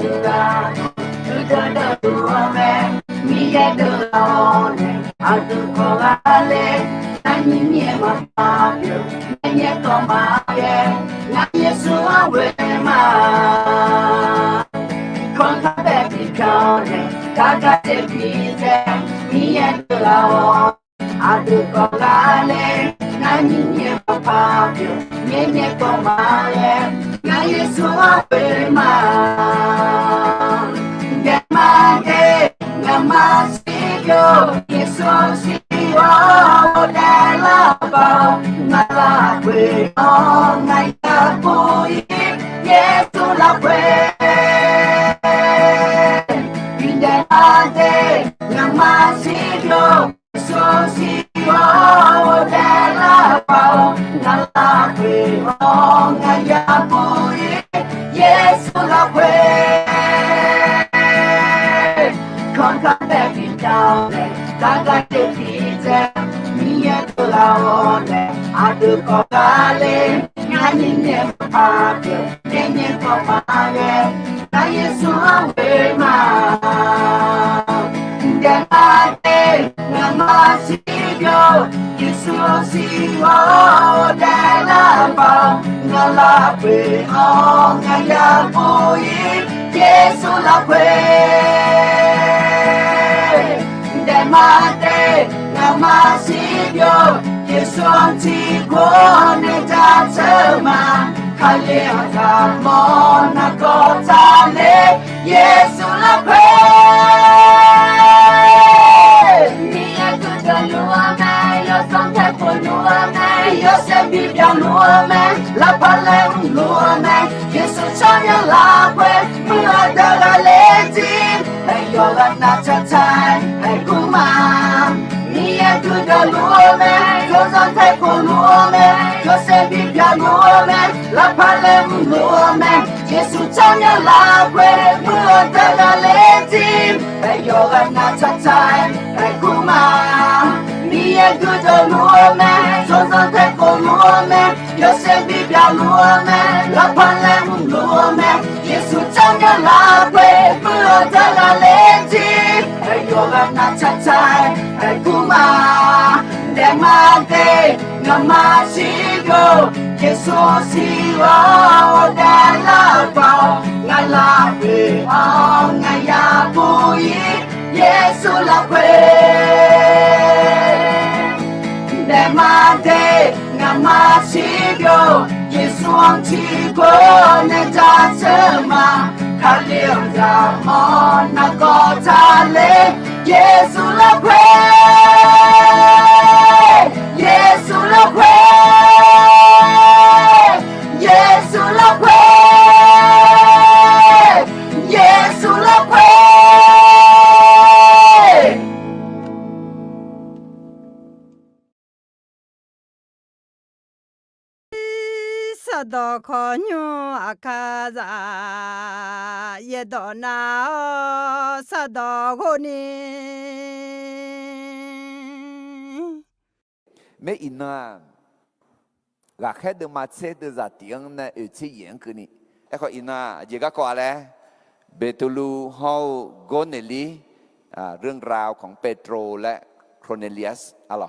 dura Tuta duame Mia duraone Adu kogale Nani mie mapapyo Nenye komaye Nanye suwa wema Konta bebi kone Kaka te pite Mia duraone Adu kogale Nani mie mapapyo Nenye komaye Nanye suwa wema Gemade Namaskyo Yesus Dela ba ngala kwe o ngaya pui Yesu la kwe Indemade Namaskyo Yesus Dela ba ngala kwe o ngaya pui Yesu la kwe Konka bebi dale Kaka te pite Mie tulaone Adu kogale Nyani ne mpapyo Nenye komale Na Yesu awema Ndemade Namasigyo Yesu siwa Odelaba Ngalape O ngayabuyi Yesu lakwe Demate Namasigyo Yesu antiko netatema Kale akamona kotale Yesu lakwe Mia kudaluame Yosante kuluame Yose bibia luame La pale luame Yesu chanya lakwe Mula daga leti Hey yoga natatai Hey kuma Mia kuda luome Yosante kuluame Yose bibia luame La pale luame Yesu chanya lakwe Mula daga leti Hey yoga natatai Hey kuma Mia kuda luome Yosante kuluame Yose bibia luame La pale luame Yesu chanya lakwe Mula daga leti Hey yoga natatai Hey kuma Demade Namasigyo Yesu siwa Odelaba Ngalape O ngayabuyi Yesu lakwe Demade Namasigyo Yesu antiko netatema Kalionda mona kotale Yesu lakwe Yesu lakwe Yesu lakwe Yesu lakwe Sadokonyo akaza yedona sadogoni Mais il n'a la khét de matse de za tiếng na ở chi yeng cứ ni e ko ina je ga ko le Betulu hau Goneli เรื่องราวของเปโตรและโครเนเลียสอะไร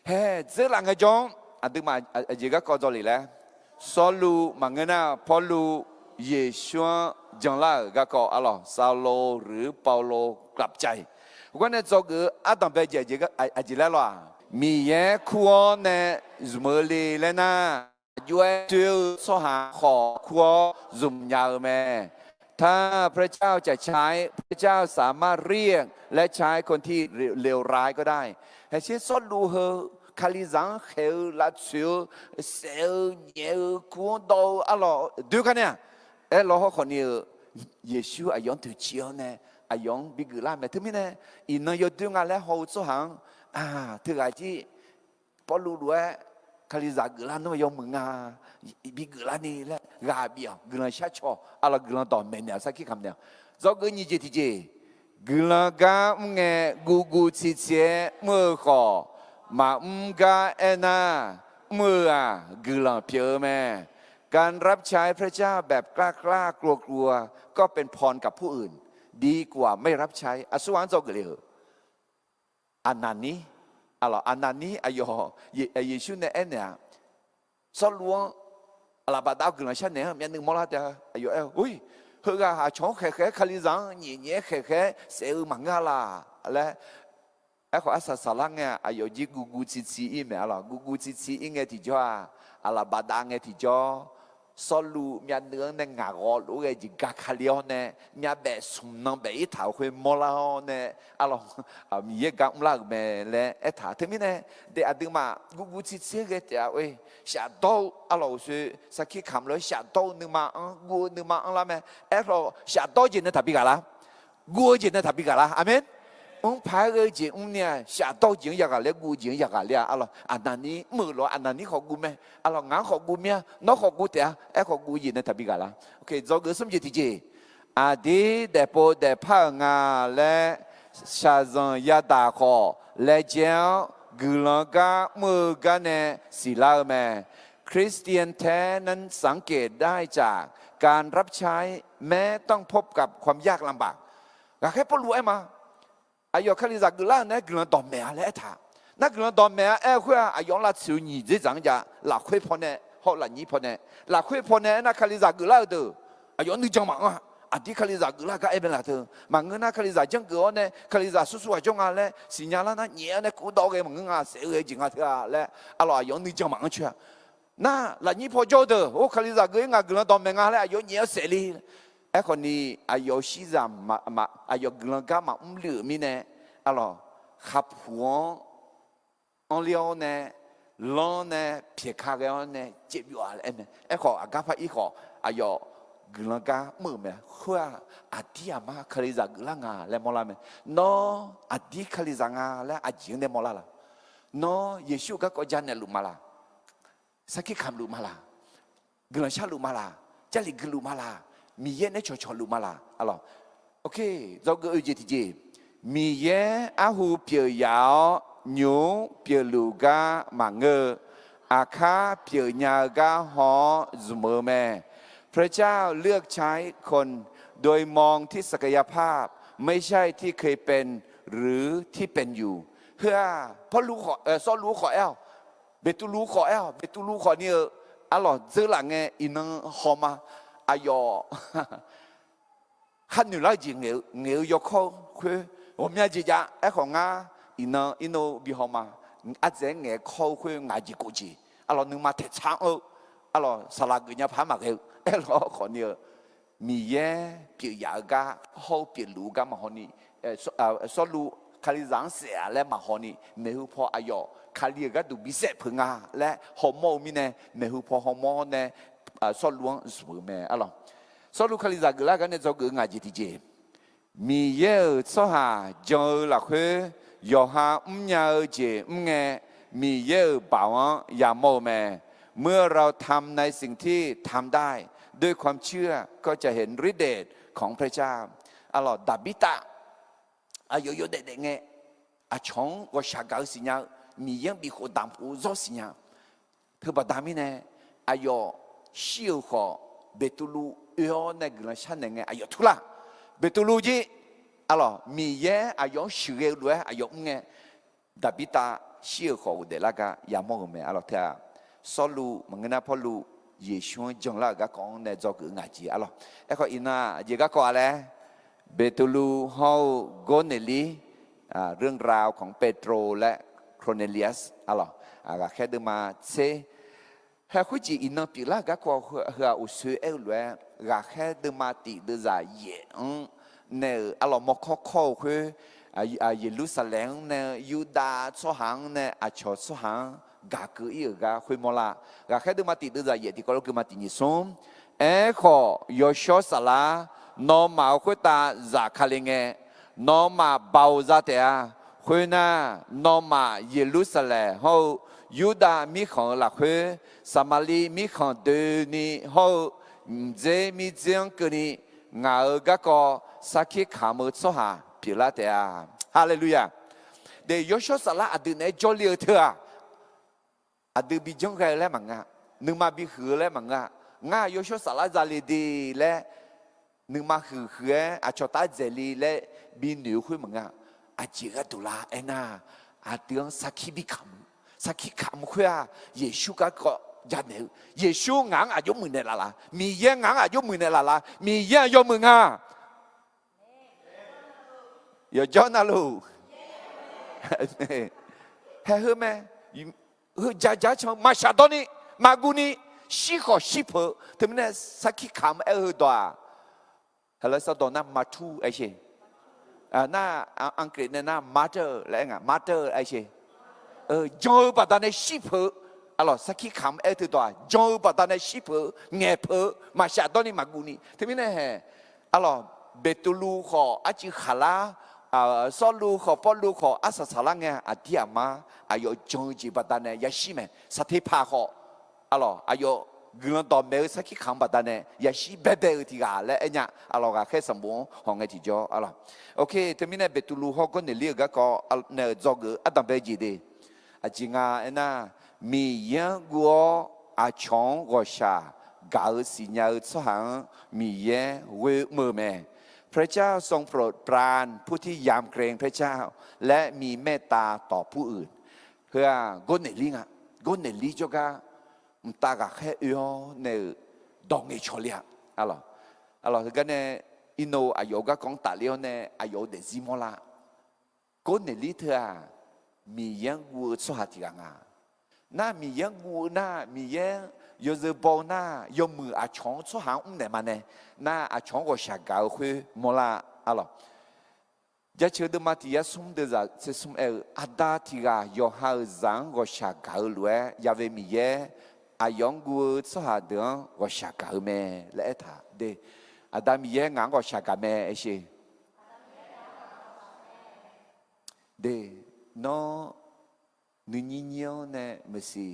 เฮ้เจ้าหลังกระจงอันตึงมาเจก็กอจอลีแล้วซอลูมังเงินะพอลูเยชัวจังละก็กออะไรซาโลหรือเปาโลกลับใจวันนี้จอกืออาตอมไปเจก็จิแล้วล่ะมีแย่คัวเนจุมลีแล้วนะย้วยจื้อสหาขอคัวจุมยาวแม่ถ้าพระเจ้าจะใช้พระเจ้าสามารถเรียกและใช้คนที่เลวร้ายก็ได้ให้เชื่อสอนดูเฮคาลิซังเฮลาชิลเซลเยคูนโดอะไรดูกันเนี่ยเราคนนี้เยซูอายุถึงเชียวเนี่ยอายุบิกลาแม่ถึงไม่เนี่ยอินนายดูงานแล้วเขาสุหังถึงไอ้ที่พอรู้ด้วยคาลิซากลานโนยมึงบิกลานี่แหละกาเบียกลานชาชออะไรกลานต่อเมเนี่ยสักกี่คำเนี่ยจอกนี่เจติเจกลานกาเงกูชิเชมือขอมากาเอน่ามือกลานเพียวแม่ การรับใช้พระเจ้าแบบกล้ากลัวก็เป็นพรกับผู้อื่นดีกว่าไม่รับใช้อสุวรรณโจกเลยอันนั้นนี้อันนั้นนี้เยซูเนี่ยสล้วงบาดาวกึ่งชั้นเนี่ยมีหนึ่งมรดกอายุอุ้ยเฮ้ยหาช่องแค่คลิซังเนี่ยแค่เสือมังกรละแล้วเขาอาศัยสลังเนี่ยอายุจีกูจีอีเมลกูจีอีเงี้ยที่จ้าบาดาเงี้ยที่จ้าสรุปมีเนื้อเนี่ยงากอลูกไอ้จีกาคาเลียเนี่ยมีแบบสุ่มน้ำแบบอีท้าวคุยมอลาเนี่ยมีเยอะกังลักเมเลยไอ้ท้าที่มีเนี่ยเดี๋ยวดึงมากูจีเงี้ยที่เว้ยชาโต้คือสักขี้คำเลยชาโต้นึกมากูนึกมาละเมไอ้เราชาโต้จีนเนี่ยทับปีกันละกูจีนเนี่ยทับปีกันละอาเมน拍个钱，呢，下刀钱也个了，古钱也个了，啊那你没了，啊那你学古咩？俺学古咩？我学古的，学古钱呢特别个啦。OK，做个什么题节？啲得波得拍牙咧，下上也大好，来讲古人家没个呢是啦咩 ？Christian แท้นั้นสังเกตได้จากการรับใช้แม้ต้องพบกับความยากลำบากก็แค่พอรู้ไอ้มาอายุคลิจากกุลาเนี่ยกุลาดอมเมียเลยท่านักกุลาดอมเมียหัวอายุละชิวนี่จะจังจะหลักคุยพอเนี่ยเขาหลักนี้พอเนี่ยหลักคุยพอเนี่ยนักคลิจากกุลาดูอายุนึกจังมังอันที่คลิจากกุลาก็เป็นละเถอะมังเงินนักคลิจากจังเกอเนี่ยคลิจากสู้ๆจังอะไรสิญญาณนั้นเนี่ยเนี่ยกูดอกเองมังเงินเสียจริงอะเถอะแล้วอายุนึกจังมังเชื่อน่าหลักนี้พอจอดโอ้คลิจากกุลากุลาดอมเมียแล้วอายุเนี่ยเสียลีไอ้คนนี้อายุสี่สิบมาอายุกุลาก็มาเหลือมีเนี่ยขับหัวอันเลี้ยวเนี่ยล้อเนี่ยเพียขาเลี้ยวเนี่ยเจ็บอยู่อะไรเนี่ยไอ้ขออากาศอีกขออายุกุลากามือเนี่ยหัวอดีตมาคลิจากกุลางาแล้วมอลาเนี่ยน้ออดีตคลิจากงาแล้วอาจิงเนี่ยมอลาละน้อเยซูก็จะเนี่ยลุมาละสักกี่คำลุมาละกุลาชาลุมาละเจลิกลุมาละมีเย็นเนี่ยชอลุมาละโอเคเราก็อุจจิตมีเย่อาหูเปียยาวหนูเปียลูกามังเงออาคาเปียญากาหอจุเมอแม่พระเจ้าเลือกใช้คนโดยมองที่ศักยภาพไม่ใช่ที่เคยเป็นหรือที่เป็นอยู่เพื่อเพราะรู้ขอซ้อรู้ขอเบตุรู้ขอเบตุรู้ขอเนี่ยเจอหลังไงอินหอมาอายอขันอยู่แล้วจริงเงี้ยยกเขาคือ我们家家一行啊，伊诺比好嘛，一只眼靠去牙齿过去，你嘛踢长哦，十来个人拍嘛个，可能米耶比牙个好比路个嘛可能，所路卡里长些嘞嘛可能，没有破哎哟，卡里个都比些碰啊，嘞好毛咪呢，没有破好毛呢，所路是不咩所路卡里咋个啦？个呢做个牙齿的节。มีเยอะสหาเจอหลักคือยอหาเยอะเจเงมีเยอะบ่าวอย่าโมแมเมื่อเราทำในสิ่งที่ทำได้ด้วยความเชื่อก็จะเห็นฤทธิ์เดชของพระเจ้าดาบิตะอายุเด็กๆเงชงว่าชาเกาสิญามียังมีคนดำผู้รอสิญาเพื่อบอกดามิเนอายุชิวขอเบตุลูเออในกลุ่มชั้นเงอายุทุละเบตุลูจีมีเยอะอายุสิเกล้วยอายุเงี้ยดาบิตาเชื่อเขาเดลักยามองไม่เท่าสรุปมันก็พอรู้เยซูจังละก็คงในจอกงาจีไอ้คนอินาเยก็ก่อนเลยเบตุลูเขาโกเนลีเรื่องราวของเปโตรและโครเนเลียสก็แค่เดินมาเซ่แค่คุยจีอินาปีละก็ขอเฮาอุษย์เอลเลยก็แค่เดินมาติเดินใจเย่เนี่ยมอกข้อคือเยรูซาเล็มเนี่ยยูดาห์สหังเนี่ยชอสหังกาคืออีกก็คุยมลาก็แค่เดินมาติเดินใจเย่ที่ก็รู้คือมาตินิสมขอยอชอสลานอมาคุยตาจากคาลิงเงนอมาเบาซาเตะคุยน่านอมาเยรูซาเล็มเขายูดาห์มีของหลักคือสมาลีมีของเดนี่เขาเจมีเจียงกุนีงาก็สักขีขามือสหาพิลาเตะฮาเลลูยาเดี๋ยวยอชสละอดีตในจอเลียเถอะอดีตบิจงไกแล้วมั้งนึกมาบิหือแล้วมั้ง ง่ายโยชสาราจารีดีและนึงมาคืออาชตาเจลีและบินหนิวคุยมึงอ่ะอาจีกตุลาเอ็น่าอาเตียงสักขีบิคำสักขีคำคุยอ่ะเยซูก็ยันเนเยซูงางอายุมือเนี่ยละมีเย่งางอายุมือเนี่ยละมีเย่ยอมึงอ่ะอย่าจ้านะลูกเฮ้ยแม่จ้าชงมาชาดนี่มากุนี่ชิขอชิเพอถึงเนี่ยสักขีคำตัวฮัลโหลสะดอนน่ะมาทูไอเช่น่าอังกฤษเนี่ยน่า mother อะไรเงี้ย mother ไอเช่จอปัตตานีชิเพอalors ça qui comme est toi Jean patane chipe ngepe masha doni maguni temine he alors betulu kho achi khala solu kho polu kho asa salange atiama ayo Jean ji patane yashime sathe pha kho alors ayo gương tò mèo sa khi khám bát này, ya si bé bé thì gà lẽ anh nhá, alors gà khai sắm bún, hong cái gì cho, alors, ok, thế mình này betulu họ có nên liệt cái có nè do cái adam bé gì đi, chỉ nga anh na mi yang guo a chong gò sha, gạo xì nhau cho hàng mi yang quê mơ mẹ, พระเจ้าทรงโปรดปรานผู้ที่ยำเกรงพระเจ้าและมีเมตตาต่อผู้อื่นเพื่อก้นเนลิงอ่ะก้นเนลิจก็唔大家喺樣呢當嘅錯了，alors個呢，因為阿有個講大了呢，阿有啲什麼啦，嗰呢裡頭啊，咪樣我做下啲啊，那咪樣我那咪樣有時報那有มือ阿長做下唔呢嘛呢，那阿長個下教會冇啦，alors。จะเชื่อดูมาที่ยาสุ่มเดือดจะสุ่มอาดาที่กายอหาจังก็ชากาลวยยาเวมีเยอายองกูสหเดืองก็ชากาเมและเอท่าเดอาดามีเยงางก็ชากาเมเอชเดโนนุนิโยเนไม่สิ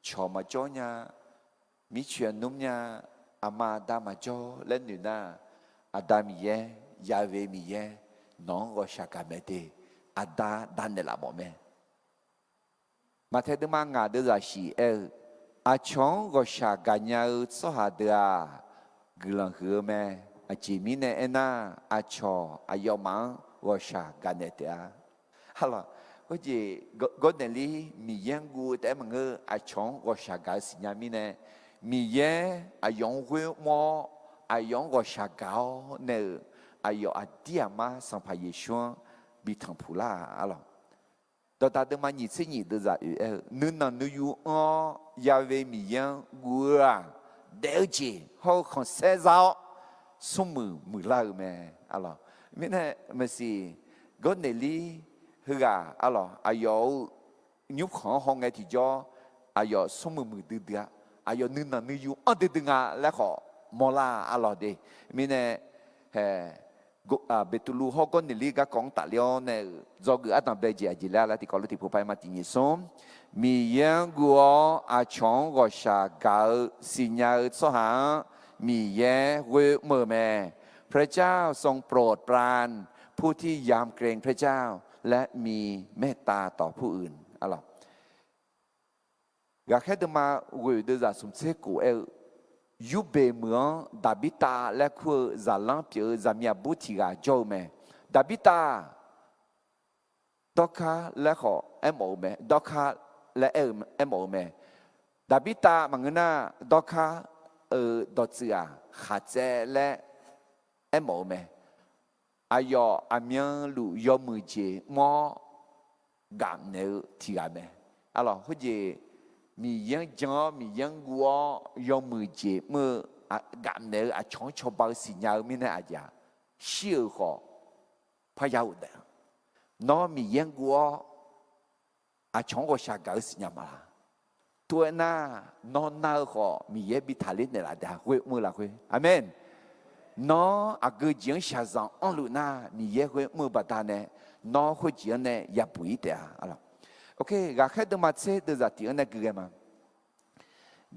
ชอมาจ่อเนียมิเชียนนุ่มเนียอามาดามาจ่อเล่นอยู่น่ะอาดามีเยยาเวมีเยน้องก็ชักกันไม่ได้อาดาดันเดล่าบ่แม่มาเทดมางาเดือดสีอาชงก็ชักกันยาวสหเดือกลังหือแม่อาจิมิเนเอน่าอาชออายมังก็ชักกันเดียฮัลโหลก็จีก็เดลีมียังกูแต่มึงอาชงก็ชักกันสิญามิเนมียังอายงหัวมออายงก็ชักกันเนอายุอดียมาสัมภาเยชวนบิทังพูลาalorsตอนนั้นมันยิ่งยิ่งดูจากนึกนั่นนึกอยู่ยาเวมียังกูอ่ะเดี๋ยวจีเขาคงเสียใจสมือลาแม่alorsไม่แน่ไม่สิก็เนลีฮึกะalorsอายุยุคของห้องไงที่จ่ออายุสมือดื้ออายุนึกนั่นนึกอยู่ดื้องะแล้วก็มลาalorsเดไม่แน่เบตุลูฮอกอนนิลิกะของตาเลียนเนี่ยจอกืออัตตาเบจิอาจิลาละที่เขาลุที่ผู้ไปมาติญิสมมียังกัวอาชงก็ชากาสิญญาสหามีแย่เวเมื่อแม่พระเจ้าทรงโปรดปรานผู้ที่ยำเกรงพระเจ้าและมีเมตตาต่อผู้อื่นอะไรอยากให้เดินมาเวเดจะสมเสกุยูเบเมืองดาบิตาและคือจาลังเปียจามียบุตริกาโจเมดาบิตาดอกคาและขอเอ็มโอเมดอกคาและเอ็มโอเมดาบิตามังน่าดอกคาดอจิอาขาเจและเอ็มโอเมอายออามียลูยอมือเจมอกามเนทีกาเมalorsเขาเจมียังจอมียังกัวยอมือเจ็บมือกำเนิดอาชงชอบเอาสิญญาไม่ได้อาจจะเชื่อขอพยาวเดน้อมียังกัวอาชงก็ชักเอาสิญญามาตัวน่าน้อน่าขอมีเยบิทาลินเนี่ยละเดาเว้มือละเว้อาเมนน้ออาเกจิงชาซังอันลูน่ามีเยเว้มือบัดเนี่ยน้อหัวจิงเนี่ยยับปุยเดียอะไรOK， 我看到嘛，这都是点那个嘛。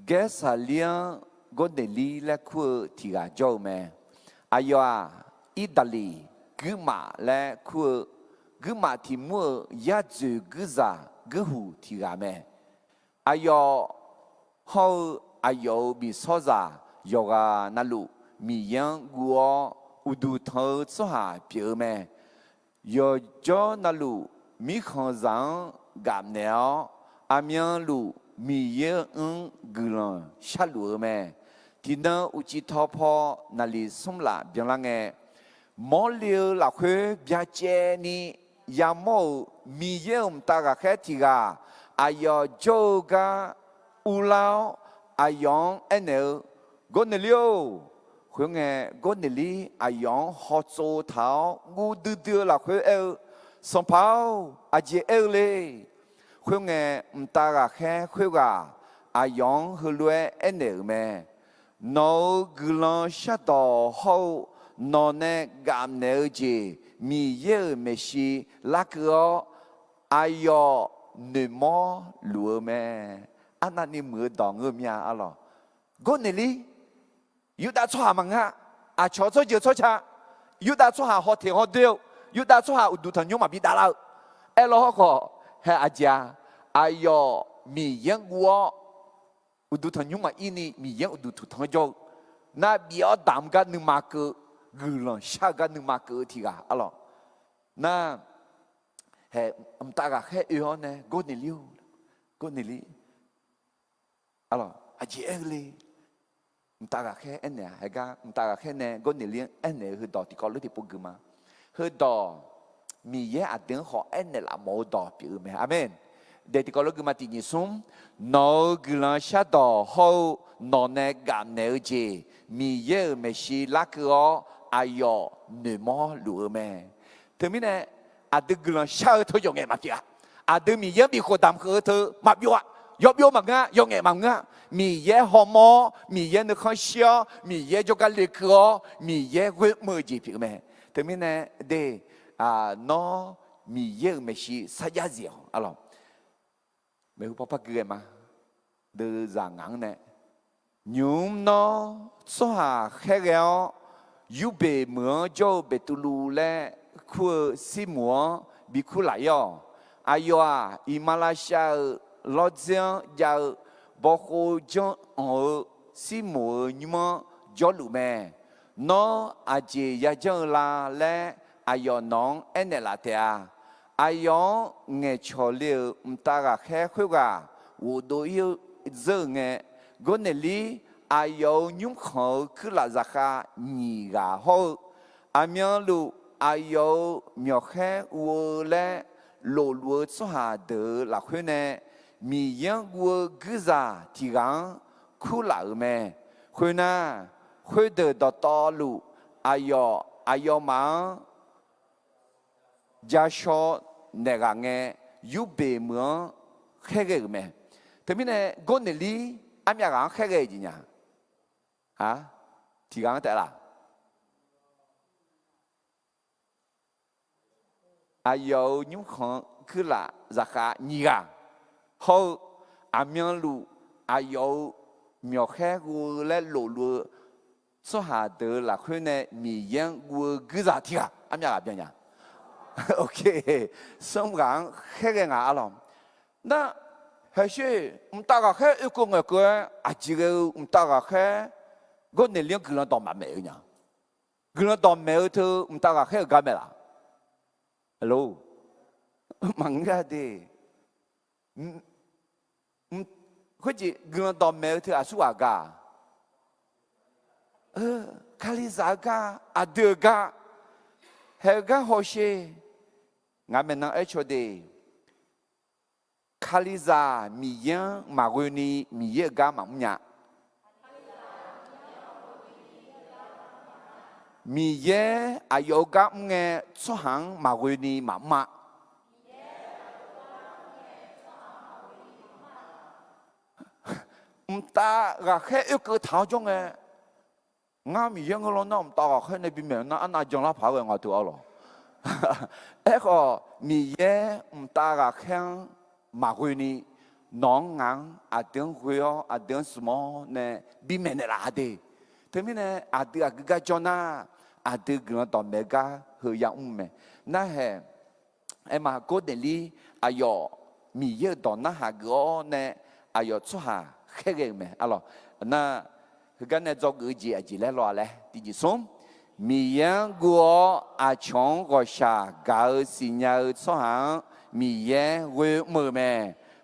这啥样？我那里来看提个叫咩？哎呀，意大利、格马来看，格马提莫亚洲格啥格湖提个咩？哎呀，好哎呀，比啥子？有啊那路米样我乌杜头做下表咩？有叫那路米康上干了，阿面路米样个人下路咩？ที่นั่นอุจิทอพอนาลีสมละเบียงละไงมอเลียวละคุยเบียเจนี่ยามโมมีเยี่ยมตากะแค่ทีกาอายอโจกาอุลาวอายองเอเนลกอนเนลียวคุยไงกอนเนลีอายองฮอโซเท้างูดื้อละคุยเอลสมเผาอาเจเอลเลยคุยไงตากะแค่คุยกาอายองฮือลวยเอเนลแม่no glan shato ho no ne gam ne ji mi ye me shi la ko ayo ne mo lu me anani mu dong nge mia a lo go ne li yu da chua mang ha a cho cho je cho cha yu da chua ho te ho de yu da chua u du tan yu ma bi da la e lo ko ha a ja ayo mi yang woอุดุทันยุมาอินี่มียังอุดุทุทังจงน่าเบียดดามกันนึงมาเกอกุลชากันนึงมาเกอทีกาอะไรน่าเฮ้อมตากาแค่เออเนี่ยกูนี่ลิวกูนี่ลิอะไรอาเจเอลีอมตากาแค่เอ็นเนี่ยเฮ้ก็อมตากาแค่เนี่ยกูนี่ลิเอ็นเนี่ยคือดอที่กอลุที่ปุ่กมาคือดอมีเยอะอัดเดือดขอเอ็นเนี่ยละโมดอปีไหมอาเมนเด็กที่กอลุกมาตีนิสุมนอกลังชาดอเขานอนในกามเนอเจมีเยอะไม่ชีลักก็อายอเนมอลูเมถึงมิเนี่ยอาดึกลังชาเธอยองเงมาเกี่ยอาดึมีเยอะมีคนดำคือเธอมาบิวะยอบมังงะยองเงมังงะมีเยอะหอมมีเยอะนึกข้าวเชียวมีเยอะจกันเล็กก็มีเยอะเวมือจีพิกเมถึงมิเนี่ยเดนอมีเยอะไม่ชีสัญญาเสียวอะไรไม่รู้พ่อพักเกลือมาเดือดจังงังเนี่ยยุ่งเนาะสหาแค่แล้วยูเบเหมือนโจเบตุลูและคู่ซิมัวบิคู่หลายย่ออายุอ่ะอิมาลาชาลอดเซียนยาบอกโคจงซิมัวยุ่งจอลูแม่เนาะอาเจียจังลาและอายุน้องเอ็นเนลาเตียอายุเงยชอเลี้ยวมตากาแค่คุยกาวูโดยเจอเงยก็เนลีอายุยุ่งเขาคือลาจากาหนีกาเขาอามีลูอายุมีแค่วัวและโลลัวสหาเดอหลักคุยเนมียังวัวกุซาที่กังคู่หลักแม่คุยน่าคุยเดอดต่อลูอายุมังยาชอเนกางเงยูเบเมืองแค่เกี่ยวไหมถึงมิเนี่ยก็เนลีอามีอะไรแค่เกี่ยวจริงอ่ะฮะที่กังแต่ละอายุยุ่งของคือละราคานี่กะเขาอามีลูอายุมีแค่กูและโลลูสหาเดอละคนเนี่ยมียังกูกุซาที่กะอามีอะไรเป็นยังOK， 香港黑个牙了，那还是唔大个黑一个个啊，这个唔大个黑，我那两个人当蛮没有呢，个人当没有头唔大个黑干没啦 ？Hello， 忙个的，或者个人当没有头啊，苏阿个，卡里萨个啊德个，黑个好些。งานเป็นนักเอชโอดีคาลิซามีเยอะมากกว่านี้มีเยอะกว่ามั้งเนี่ยมีเยอะอายุกับเงี้ยสหังมากกว่านี้มั้งมาตากะแค่อีกเท่าจงเงี้ยงานมีเยอะก็แล้วน้องตากะแค่ในบินเมืองนั่นอันนั้นจังละพาไปงานตัวอ๋อเอ้ก็มีเย่唔大个看马会呢，น้องงานอาเดินคุยอาเดินสมอเนี่ยบินเมนละเดถึงมีเนี่ยอาเดินก็จอน่าอาเดินก็ตอนเมกาเฮียอุ้มเมนั่นเหรอไอ้มาก็เดลี่อายุมีเยอะตอนนั้นหาก็เนี่ยอายุชั่วหาแค่เองเมอะไรน่ะเฮ คือกันเนี่ยจอกจีจีแล้วรอเลยที่จีสมมียังกัวอาชงก็ชาเกาสิญญาสหังมีแย่เวมือแม่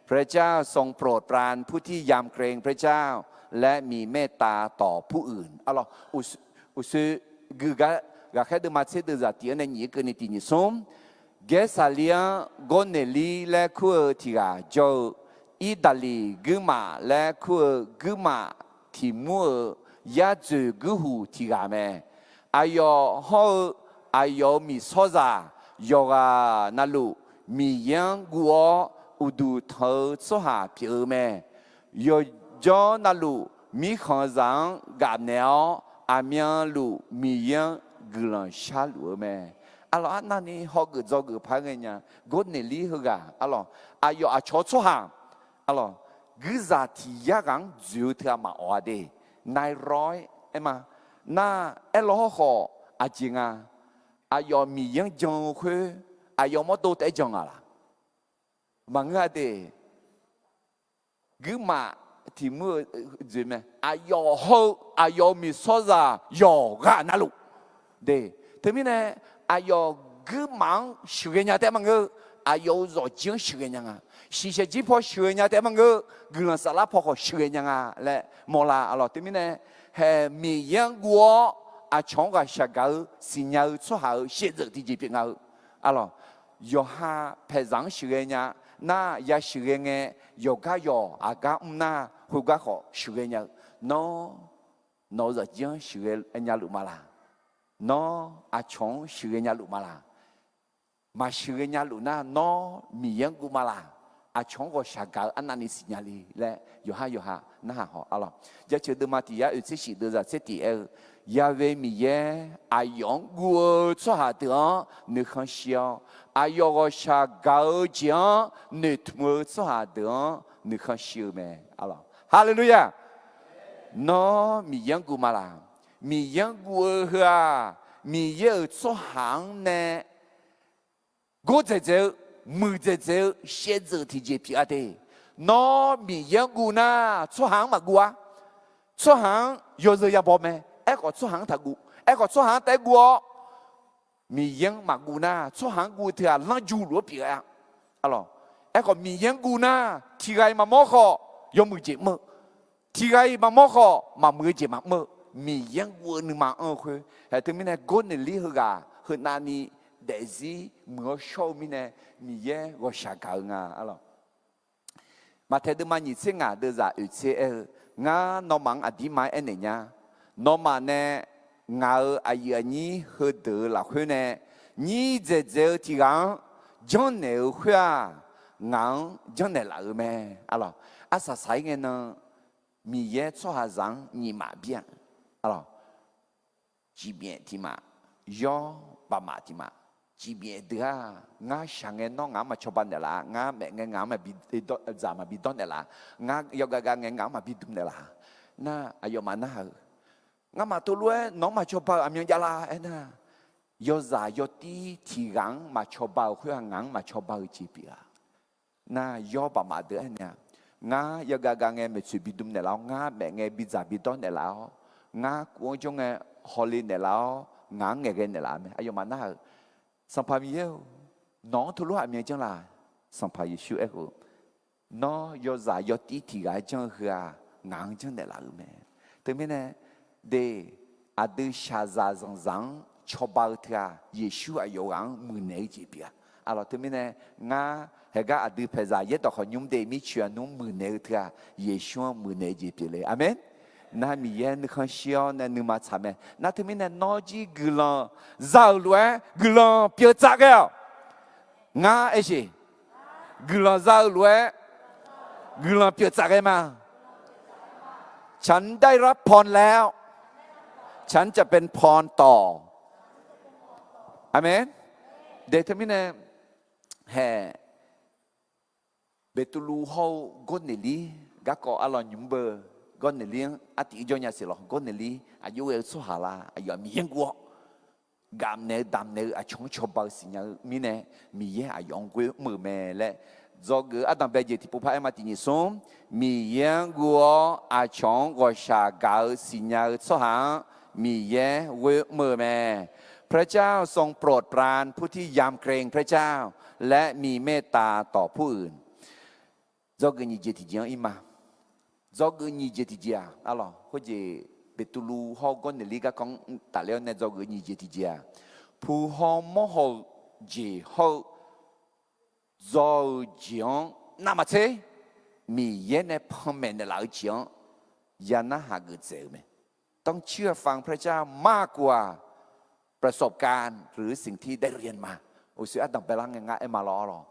พระเจ้าทรงโปรดปรานผู้ที่ยำเกรงพระเจ้าและมีเมตตาต่อผู้อื่นalorsอุกือกะแค่เดิมาเสดจะเตียนในนี้ก็ในที่นี้สมเกสาเลียกอนเนลีและคู่ที่กาโจอิตาลีกุมาและคู่กุมาที่มัวยาจูกุหูที่กาแม่อายอฮออายอมีโซซายอกานาลูมียังกัวอุดูเธอสหาเพียแม่ยอจอนาลูมีข้อสังกับแนวอาเมียลูมียังกุลังชาลูแม่alorsอันนี้ฮอกจอกพังเนี่ยกดเนลีฮกาalorsอายออาชอสหาalorsกุซาที่ยากังจูเทามาอวดเดนายร้อยเอ็มน่าเอลฮออาจิงาอายอมียังจงคุอายอมอโตเตจงอะล่ะมังกาเดกุมาที่มือจีเมอายอฮอายอมีโซซายอกานาลุเดทีนี้เนี่ยอายอกุมังช่วยเนี่ยแต่มังก็อายอรอจิงช่วยเนี่ยสิเชจิพอช่วยเนี่ยแต่มังก็กุลังสลับพอเขาช่วยเนี่ยและมอลาalorsทีนี้เนี่ยให้มียังกัวอาชงกับชาเกาสิญญาสุหาเสียจที่จีเป็นเอาalorsยอฮาเพจังช่วยเนี่ยน่ายาช่วยเนี่ยยอกายออากาน่าหุกาขอช่วยเนี่ยน้อจะจิงช่วยเนี่ยลุมาลาน้ออาชงช่วยเนี่ยลุมาลามาช่วยเนี่ยลุน่าน้อมียังกุมาลาอาชงก็ชาเกาอันนั้นนี่สิญญาลีและยอฮน่าหอalorsจะเชื่อดูมาที่ยาอุตสิดูจะเสตียาเวมีเยอายองกัวชัวหาเดอนึกขันเชียวอายองก็ชาเกาจียนึกมัวชัวหาเดอนึกขันเชียวแม่alorsฮาเลลูยาน้อมียังกูมาลามียังกัวเฮามีเยอะชัวหางเน่กูจะเจอมือจะเจอเสียจที่เจ็บที่อะไรน้อมียังกูน่าชัวหางมากัวชัวหางยอดจะยาบอมไหมไอ้ก็ชั่วหางทักูไอ้ก็ชั่วหางแต่กูมียังมากูน่าชั่วหางกูเถอะนั่งจูรัวเปียอ่ะalorsไอ้ก็มียังกูน่าที่ไงมาโมขอยมือเจ็บมือที่ไงมาโมขอมามือเจ็บมามือมียังกูนึกมาคุยแต่ถึงมีเนี่ยก้นเนี่ยลีหกาหนานี่เดซี่มือโชว์มีเนี่ยมียังก็ชาเกางาalorsมาเทดมันยิ่งเสียงาเดือดอุเชงาโนมังอดีมาเอ็นเนี่ยน้องมาเนี่ยงาอายุนี้หัวเดือละคนเนี่ยนี่จะเจอที่กังจังเนี่ยหัวงาจังเนี่ยละแม่alorsอาศัยเงินมีเยอะชัวร์จังนี่มาเบี้ยalorsจีเบี้ยที่มายอบามาที่มาจีเบี้ยเดืองาช่างเงินน้องงามาชอบบันเดล่างาแม่เงินงามาบิดจามาบิดดอนเดล่างายกกางเงินงามาบิดดุมเดล่าน่าอายุมาน่างามาตัวล้วนน้องมาชอบบ่าวอามียาลาเอ็นะยอซายอตีที่กังมาชอบบ่าวคือกังมาชอบบ่าวจีบีอ่ะน่ายอบามาเดือนเนี่ยงายกกางเงินไม่ช่วยบิดดุมเดล่างาแม่เงินบิดจาบิดดอนเดล่างากวงจงเงินฮอลลีเดล่างาเงินเดล่าไหมอายุมาน่าสัมภาระเยอะน้องตัวล้วนอามีจังล่ะสัมภาระชิวเอกูน้องยอซายอตีที่กังจังคืองาจังเดล่าไหมถึงแม้เนี่ยเดอดีชาซาจังชอบบ่าวเถอะเยซูอายุกังมือเนยจีบีalorsถึงแม้เนี่ยงาเฮก้าอดีเพซาเยต่อคนยุ่งเดมิชวนนุ่มมือเนยเถอะเยซูมือเนยจีบีเลยอาเมนน่ามีเย็นขันเชียวนั่นนึกมาทำเองน่าถึงแม้เนี่ยนอจีกุลาซาลวยกุลาเปียจักเอลงาเอชิกุลาซาลวยกุลาเปียจักเอมาฉันได้รับพรแล้วฉันจะเป็นพรต่ออาเมนเดทมินเฮเบตุลูฮาวกอนเนลีกะกออลอนยุมเบอร์กอนเนลีอติจอนยาสิลอกอนเนลีอายุเอลสุฮาลาอายุมียังกัวกามเนดามเนอาชงชอบบาสิญญามีเนมีเยอายุงกัวมือเมและ do gỡ ở đằng bây giờ thì bố phải mà tin sống mi yên của chọn của sa gạo xin nhà số hàng mi yên với mơ mẹ พระเจ้าทรงโปรดปรานผู้ที่ยำเกรงพระเจ้าและมีเมตตาต่อผู้อื่น do cái gì thì chỉ im mà do cái gì thì chỉ alors có gì betulu họ có nên lý cả con ta leo nên do cái gì thì chỉผู้họ mò họ gì họ do chuyện nằm thế mi yên này phong mền là chuyệnยันน่าหาเกิดเสียไหมต้องเชื่อฟังพระเจ้ามากกว่าประสบการณ์หรือสิ่งที่ได้เรียนมาโอ้ยสิ่งต่างไปล้างง่ายๆมาล้อหรอ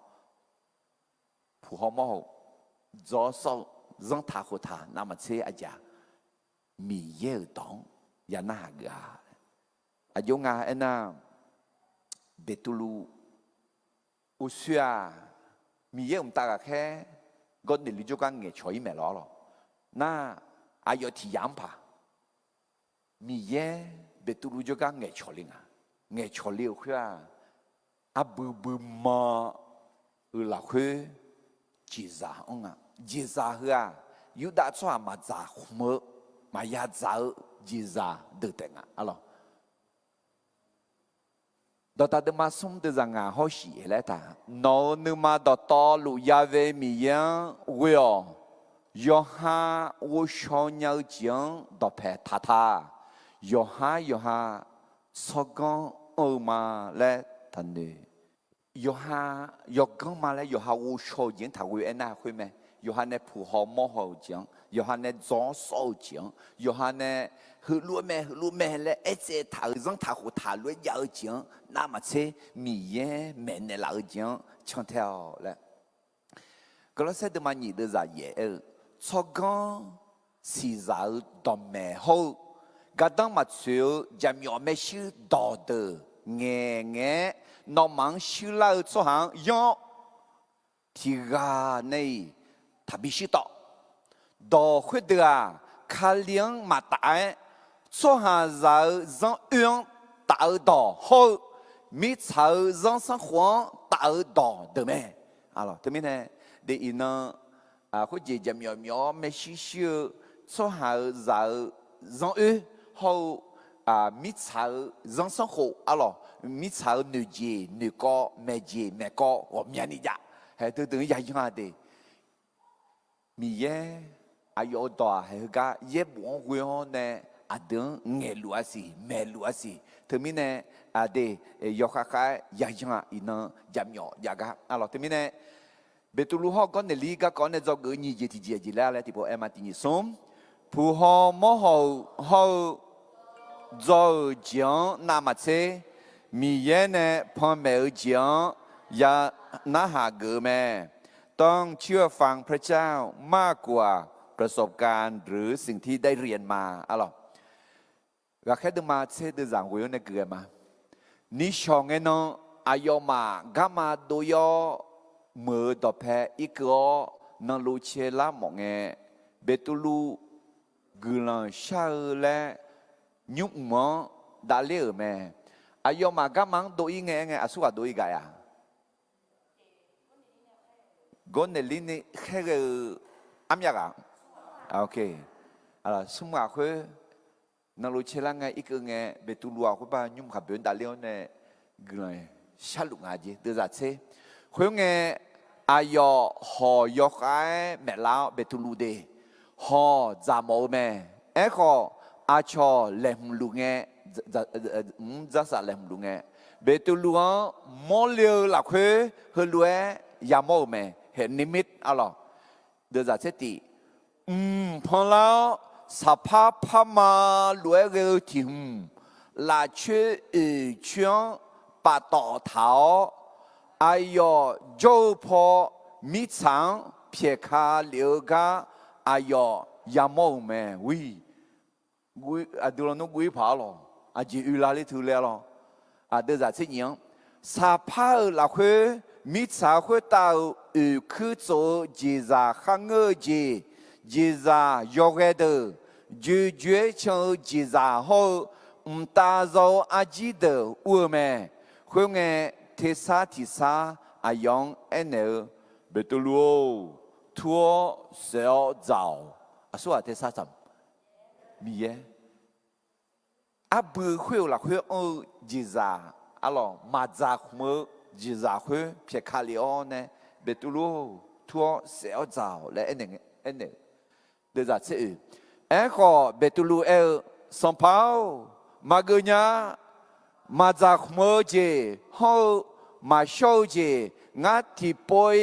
ผู้เขามองจอสอบร่างทาโคทานามาเชอาจารย์มีเยอะต้องยันน่าหาเกิดอายุงาเอ็น่าเบตุลูอุเซียมีเยอะอุ่มตากแค่ก็เดี๋ยวลิจูกันเงี้ยช่วยไม่ล้อหรอน่าอายุที่ยามพามีเย่เบตุลูจูกันเงี้ยช่วยงาเงี้ยช่วยเลี้ยวขึ้นอาบูมาหลักคือจีซาองอ่ะจีซาเฮียยูดาชัวมาจ่าขมมายาจ่าจีซาเดือดงอ่ะอะไรดอตาเดมาสมเดจังอ่ะเขาสีอะไรท่าโนนึมาดอตอลุยาเวมียังเวียยอฮาวชอนยาจีงดอเพทาทายอฮาสกังอมาและทันเดยอฮายอกังมาและยอฮาวูชอจิงถ้าวิเอ็น่าคุยไหมยอฮาเนี่ยผู้หอมมอหอจิงยอฮาเนี่ยจอสอจิงยอฮาเนี่ยฮึลุแม่และเอเจถ้าจังถ้าหูถ้าลุยยาวจิงน่ามาเชมีเย่แม่เนี่ยลาวจิงช่างเท่าแล้วก็แล้วเสด็จมาหนีเดือดใจชอกังสีสาวดอมแม่เขาก็ต้องมาช่วยจะมีอะไรชื่อดอเดอเงี้ยน้องมันชื่อเราช่วงยอที่กาในทับบิชิตดอคุดาคาเลียงมาตายช่วงเราจังยงตาดอเขามีชาวจังสังหวงตาดอเดิมไหมอะไรที่มีเนี่ยเดี๋ยวอินะเขาจะมีไม่ชื่อช่วงเราจังเขามีชาวจังสังหวงอะไรมีชาว女姐、女高、美姐、美高，我们你家还都等于一样的。มีเย่อายุต่อให้ก็เย่บ่งคุยฮอนเนี่ยอดึงเงลัวสิแม่ลัวสิถึงมีเนี่ยเดยกขายยาจังอินะจำยอยากะอะไรถึงมีเนี่ยเบตุลูฮอก็เนี่ยลีก็ก่อนเนี่ยจะเกิดยี่เจติเจจิแล้วเลยที่พอเอ็มมาตินิสมผู้ฮอมอฮอจะจังนามาเชมีเย่เนี่ยพอแม่จังยาน่าหาเกิดแม่ต้องเชื่อฟังพระเจ้ามากกว่าประสบการณ์หรือสิ่งที่ได้เรียนมาอะไรก็แค่ดูมาเชื่อดูสังเวยเนี่ยเกิดมานิชงเงินอายมากามาดูยอมือต่อแพ้อีกก็นั่งลูเชล่ามองเงเบตุลูกุลังชาและยุบมอดาเลี้ยแม่อายมากามังดูอีเงอสุกดูอีกายก็ในลิ้นนี่แค่อันยากโอเคอะไรสมัยคือนั่งรถเชลังไงอีกไงเบตุลัวคือป่ะยุ่งขับเดินตาเลี้ยวเนี่ยกลายชาลุงอาจีเดือดเช่คือไงอายอหอยกไอแม่ลาวเบตุลูเดหอจามอแม่เอ้ขออาชอเล่มลุงไงจะสาเล่มลุงไงเบตุลัวมอเลียวหลักคือคือลัวยามอแม่เห็นนิมิตอะไรเดือดเช่ตีพอแล้วสภาพพม่าลวยเร็วทิ้งลาเชื่อช่วงปะต่อเท้าอายอโจพอมิสังเพียคาเหลียวกาอายอยามอแม่วิดูเราโน้กุยผาหรออาจีอุลาลิทุเล่หรอเดือดเช่นยังสภาพหลักคือมิสาคุตาคือโจจีจาขังเงจีจายกเกดจูเจชงจีจาหูตาโจอาจีเดอวแม่คุยเงเทสาอายังเอเน เบตุลูทัวเสียวเจ้าส่วนเทศจำมีเยบือคุยละคุยจีซามาจากมือจีซาคุยเพียคาลิโอเนเบตุลูทัวเสียวเจ้าและเอ็นเดี๋ยวจะเชื่อก็เบตุลูสัมภาวมาเกญามาจากมือจีเขามาโชว์จีงัดที่ปอย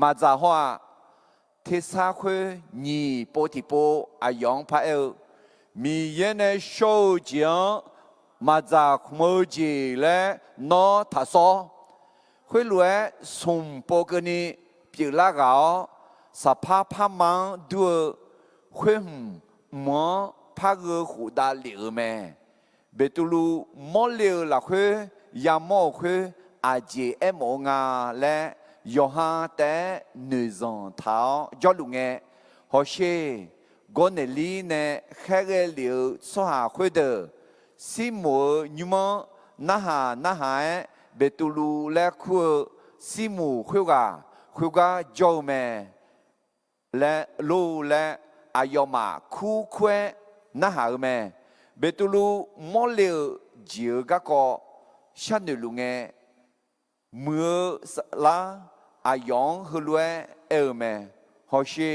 มาจากหัวที่สาคุยนี่ปอที่ปออายองพามีเย็นโชว์จีมาจากมือจีและนอทัศน์คุยรวยส่งปอกันนี้ปีละเกาสภาพมันด้วยคุยมัวพาเกหูดาเหลือแม่เบตุลูมอเลละคุยยามอคุยอาเจมองาและยอฮันแต่หนึ่งสองเท้ายอดลุงฮอเช่กอนเนลีเนแค่เหลียวสหาคุยเดอซิโมยูมน่าหาเบตุลูและคุยซิโมคุยกาโจเมและลูและอายอมาคู่คุยน่าหาเมเบตุลูมอเลเจียกก็ฉันลุงเมื่อลาอายองฮลัวเมฮอเช่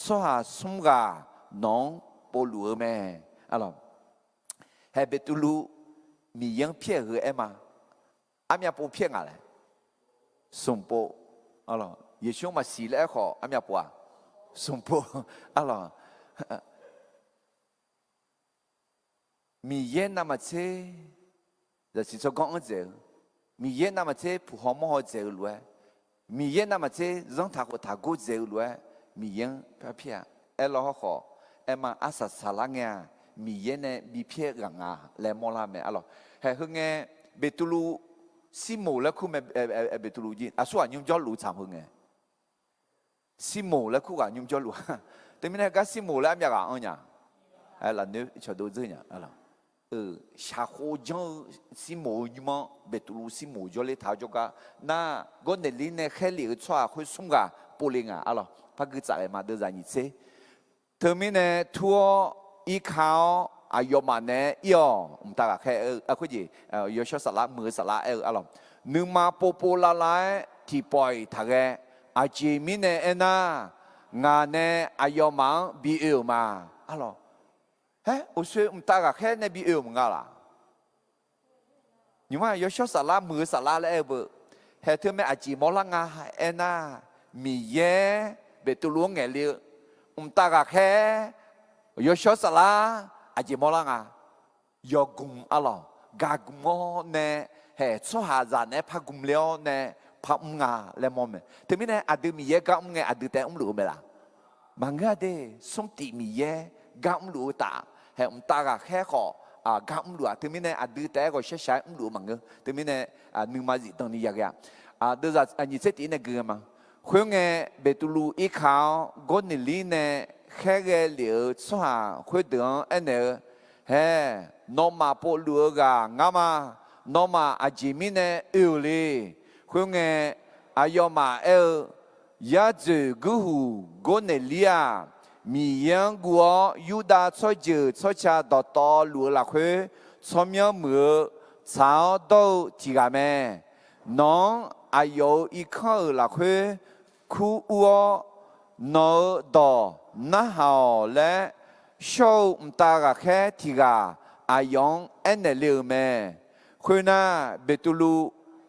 สหาสมกาน้องปอลัวเมให้เบตุลูมียังเพียงเอมาอามีปูเพียงอะไรสมปูยิ่งช่วงมาสีแล้วขออามีปูสมปูมีเย็นน้ำมันเชจะสิจะก้องเจอมีเย็นน้ำมันเชผู้หอมหอเจอเลยมีเย็นน้ำมันเชร้องทากูเจอเลยมีเย็นเพียเราขอมาอาศัยสารเงียมีเย็นมีเพียกังาและมอลาเมให้เฮงเบตุลูซิโมและคู่เบตุลูยินส่วนยุ่งจอลูทำเฮงซิโมและคู่กับยุ่งจอลูแต่ไม่ได้ก็ซิโมและมีอะไรเนี่ยล่ะเนี่ยชอบดูด้วยเนี่ยชาโคจังซิโมยูมเบตุลูซิโมจอเลท้าจกะน่าก็เนลินเนี่ยแค่เหลือชัวคุยสุ่มกะปูลิงพักกิจอะไรมาเดินจากนี้เซ่เธอมีเนี่ยทัวอีขาวอายมาเนี่ยผมตากแค่คุยจียศสละมือสละนึกมาปูละลายที่ปล่อยทะเลอาจีมีเนี่ยน่างานเนี่ยอายมาบีมา我说我们大家看那边有么个啦？你看有小沙拉、木沙拉嘞不？还特别阿吉毛浪啊，哎那米耶别都罗眼里，我们大家看有小沙拉阿吉毛浪啊，有公阿咯，嘎公么呢？还做下人呢，拍公了呢，拍啊来么么？特别呢阿德米耶嘎阿德带罗没啦？忙个的送地米耶嘎罗打。ให้ตากแค่ขอกำลัวถึงมีเนี่ยดูแต่ก็ใช้ดูมั้งเงถึงมีเนี่ยนึกมาจิตตรงนี้อย่างเงี้ยเดี๋ยวจะอันนี้เสร็จเนี่ยคือมั้งคุยเงี้ยเบตุลูอีขาวก้นลีเนี่ยแค่เหลียวสหคุยเดือนอันเนี่ยเฮ้น้องมาปอลัวกะงามาน้องมาอาจิมิเนี่ยเลยคุยเงี้ยอายมายาจูกูหูก้นลีอ่ะมียังกัวยูดาช่วยเจอช่วยชาต่อหลัวหลักเฮชมยังมือสาวโตที่กาแม่น้องอายุอีกข้อหลักเฮคู่อัวนอดอน้าหาและโชว์ตากแค่ที่กาอายุเอ็นเลี้ยวแม่คุณน่าเบตุลู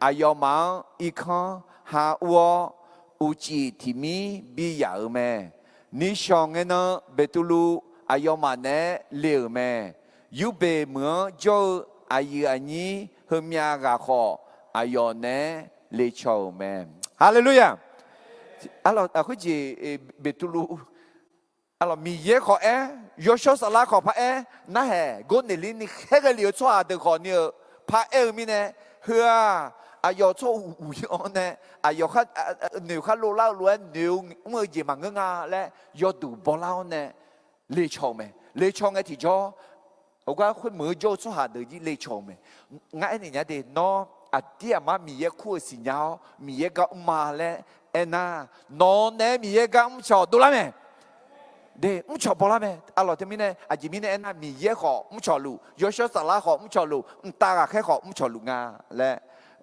อายุมังอีกข้อหาอัวอุจิที่มีบิยาแม่นิชองเงินเบตุลูอายมาเนเลี้ยวแม่ยูเบเมื่อโจอายุอันนี้เฮมีอากาขออายเนเลชาวแม่ฮาเลลูยาคุจีเบตุลูมีเยอะขอยศสลาขอพระน่าแห่กนเนลินแค่เลี้ยวชัวเดขอเนี่ยพระมีเนเฮืออายุชั่วอุยอนเนี่ยอายุข้าหนิวข้าโลล่าล้วนหนิวเมื่อยี่มังงาและยอดูบอลล่าเนี่ยเลชงไหมเลชงไอ้ที่จ่อ我讲佢每做出下的啲你錯咩？我一年一啲喏，啊啲阿媽咪嘢酷時候，咪嘢個媽咧， เอ็น่านอนเนมีเยกัมชอดูละเมเดมุชอพอละเมอะลอเทมิเนอาจิมิเนเอ็น่ามีเยขอมุชอลูยอชอสลาขอมุชอลูตากะแค่ขอมุชอลูงาและ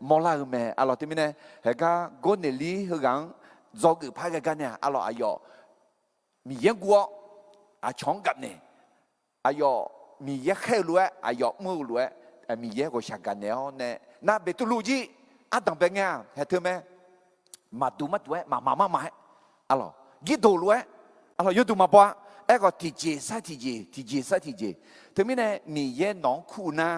มอลาเมอะลอเทมิเนเฮกาโกเนลีเฮกังจอกุพากันเนี่ยอะลออายอมีเยกัวอาชองกับเนี่ยอายอมีเยแค่รู้อายอมือรู้มีเยก็ชักกันเนี่ยเนี่ยน่าเบตุลูจีอาดังเป็นไงเห็นเธอไหมมาดูมาดูมาอะลอยี่ดูรู้อะลอยี่ดูมาปะเอ้ก็ทีเจสักทีเจถึงมีเนี่ยมีเยน้องคู่น่า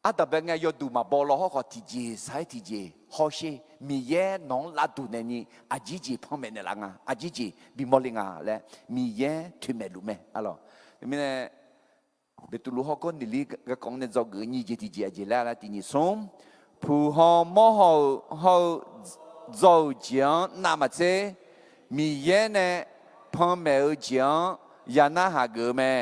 อาดังเป็นไงยี่ดูมาบอลเขาก็ทีเจสักทีเจฮอชีมีเยน้องลาดูเนี่ยนี่อาจีจีพ่อแม่เนี่ยละงาอาจีจีบิมอลิงาและมีเยทุ่มเมลุเมอะลอถึงมีเนี่ยเบตุลูเขาก็นิลิก็คงเนี่ยจะเกิดนี่จีทีเจอาจีแล้วทีนี้ส่งผู้หอมเขาจะเจียงน้ำมันเจมีเยเนี่ยพ่อแม่เจียงยานาหาเกิดแม่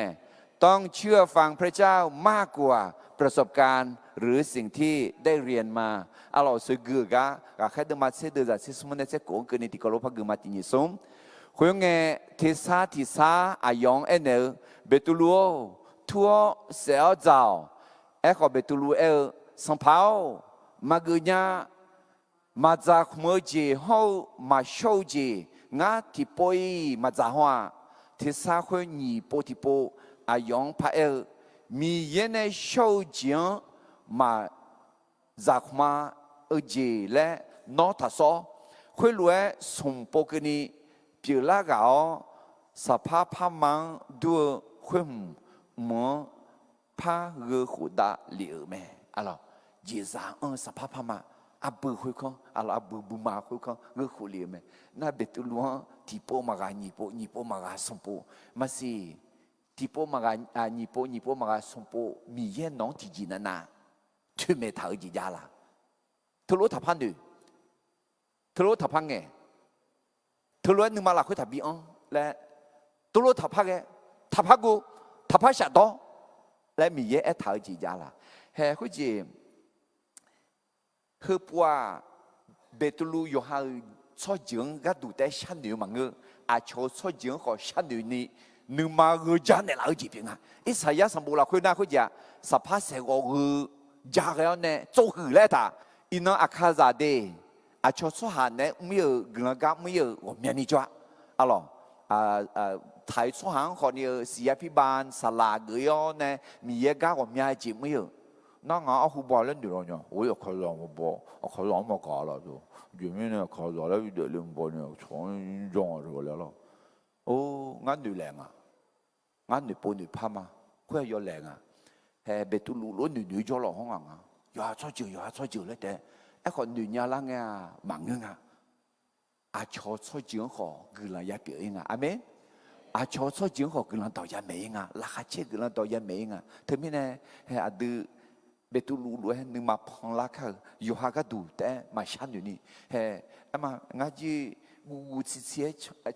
ต้องเชื่อฟังพระเจ้ามากกว่าประสบการณ์หรือสิ่งที่ได้เรียนมาอะเราสึกเกิดก็แค่เดินมาเสด็จจากสิ่งสมุนเสกโกงเกินที่กรพกิมาตินิสมคุยงเงทิสาอายองเอเนลเบตุลูทัวเสียเจ้าขอเบตุลูสัมภาวมาเกียมาจากเมื่อจีเขามาโชว์จีงาที่ปอยมาจากหัวทิสาคนนี้ปฏิโปอายองพระมีเยเนโชว์จีมาจากมาจีและนอทัศน์คุยรวยส่งปกนี้เปียละกาสภาพมังดูคุยมัวพาเรือขุดาเหลียวแม่อะไรจีจางสภาพมังอาบูคุยกันอะไรอาบูบูมาคุยกันเรือขุดเหลียวแม่น่าเบ็ดตัวที่โปมากาญิโปมากาสมปูมาสิที่โปมากาญิโปมากาสมปูมีเย็นน้องที่จีนันน่ะชื่อเมทัลจีจ้าละทุลุทับพันดูทุลุทับพังไงทุลุนึกมาละคุยทับบีอังและทุลุทับพังไงทับพังกูทับพังชัดต่อและมีเยอะทัลจีจ้าละเฮ้คุยจีคือปัวเบตุลูอยู่ห่างชอจิงก็ดูแต่ชั้นเหนือมังเงออาชอชอจิงก็ชั้นเหนือนี่นึกมาเงยจานเนี่ยเราจีบยังไงอิสายาสมบูรณ์คุยน่าคุยจะสภาพเสกเงยจาแล้วเนี่ยโจหือแล้วท่าอินอาคาซาเดอาชอชอหันเนี่ยไม่有กลางกไม่有我面你抓อะหรอไทยชอหันคนเนี่ยเสียพิบาลสลาเกยเนี่ยมีเยอะก้า我面จีไม่有那俺阿虎巴人的了呢，我也看到我包，我看到我搞了就，前面呢看到了一点零包呢，从装这个来了。哦，俺女靓啊，俺女包女怕吗？佢要靓啊，係別到路女咗落行啊，又係錯照咧嘅，一個女人啦嘅盲嘅啊，阿錯照好，佢哋也表演啊，阿妹。อาชอชอจิงเขากำลังต่อยาเมงอ่ะราคาเช็คกำลังต่อยาเมงอ่ะเธอไม่แน่ให้อาดูเบตุลูรู้ให้นึกมาพองราคาอยู่หากดูแต่มาชันอยู่นี่เฮ้มางั้นจีกูเสีย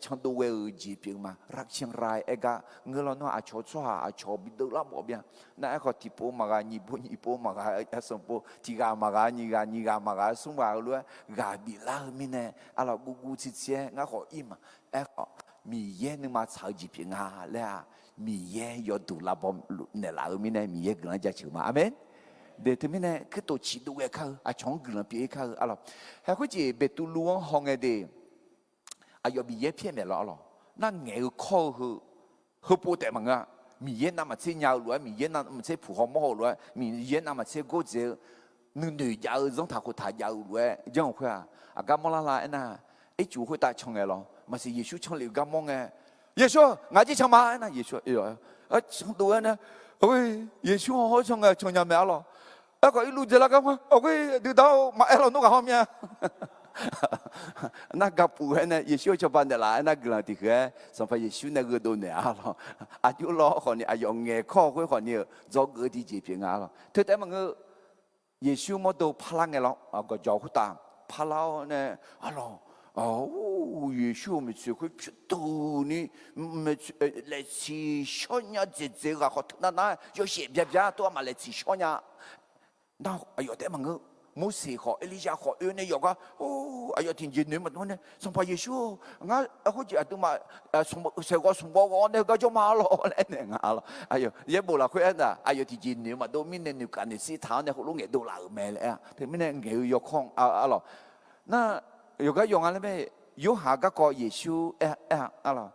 ชันตัวเวอจีเพียงมารักเชียงรายเอกะเงินเราเนาะอาชอชัวอาชอบิดละบ่เบียนั่นไอ้คนที่โปมากาญิโปมากาไอ้สมโปที่กามากาญิกามากาสมว่ารู้กาบิลามิเน่อะไรกูเสียงั้นขออิมไอ้มีเย่นึกมาชาวจีเพียงอ่ะแล้วมีเย่ยอดูละบ่เนี่ยละมิเน่มีเย่กำลังจะชิวมาอาเมนเดี๋ยวที่มิเน่คือตัวชีดูเอเขาอาชงกำลังเปียเขาอะไรให้เขาจีเบตุลวงห้องเดอายอมีเย่เพี้ยนเนี่ยละหรอนั่นเงี้ยข้อคือปูแต่มังอ่ะมีเย่น้ำมันเชี่ยาวล้วนมีเย่น้ำมันเชี่ยผู้หอมห่อล้วนมีเย่น้ำมันเชี่ยกูเจอหนึ่งยาวจงถ้าเขาถ่ายยาวล้วนยังคุยอ่ะอากาศมันละน่ะไอ้จู่คุยตาชงไงหรอมาสิเยซูชงเหลียวกำมองไงเยซูงานที่ชงมาน่ะเยซูชงตัวนะโอ้ยเยซูเขาชงไงชงยามแม่หรอก็อีลูเจล่ะก็ว่าโอ้ยดูดาวมาเราโน้กเขาเนี่ยนักกับผู้เนี่ยเยซูชอบานเดล่านักกลางที่คือสัมภาระเยซูเนี่ยก็โดนเนี่ยหรออายุล้อคนเนี่ยอายุเงี้ยข้อคนเนี่ยจอกที่จีบยังไงหรอเธอแต่มันก็เยซูมาดูพลังไงหรอก็จอกตามพลังเนี่ยหรอ哦，耶稣咪做佢出到你咪嚟自小呀姐啊，好那要寫多嘛嚟自小呀，那哎呦，แต่มันก็摩西和以利亚和约那有个哦，哎呀，听见你们说呢，送把耶稣，我好似都嘛，送我那个就马路嘞，了，哎呦，也冇啦，佢啊，哎呀，聽見你們都明年你幹的事，他呢好多嘢都鬧咩咧啊，佢明年嘢要空咯，那有個用啊咧咩？有下個耶穌咯，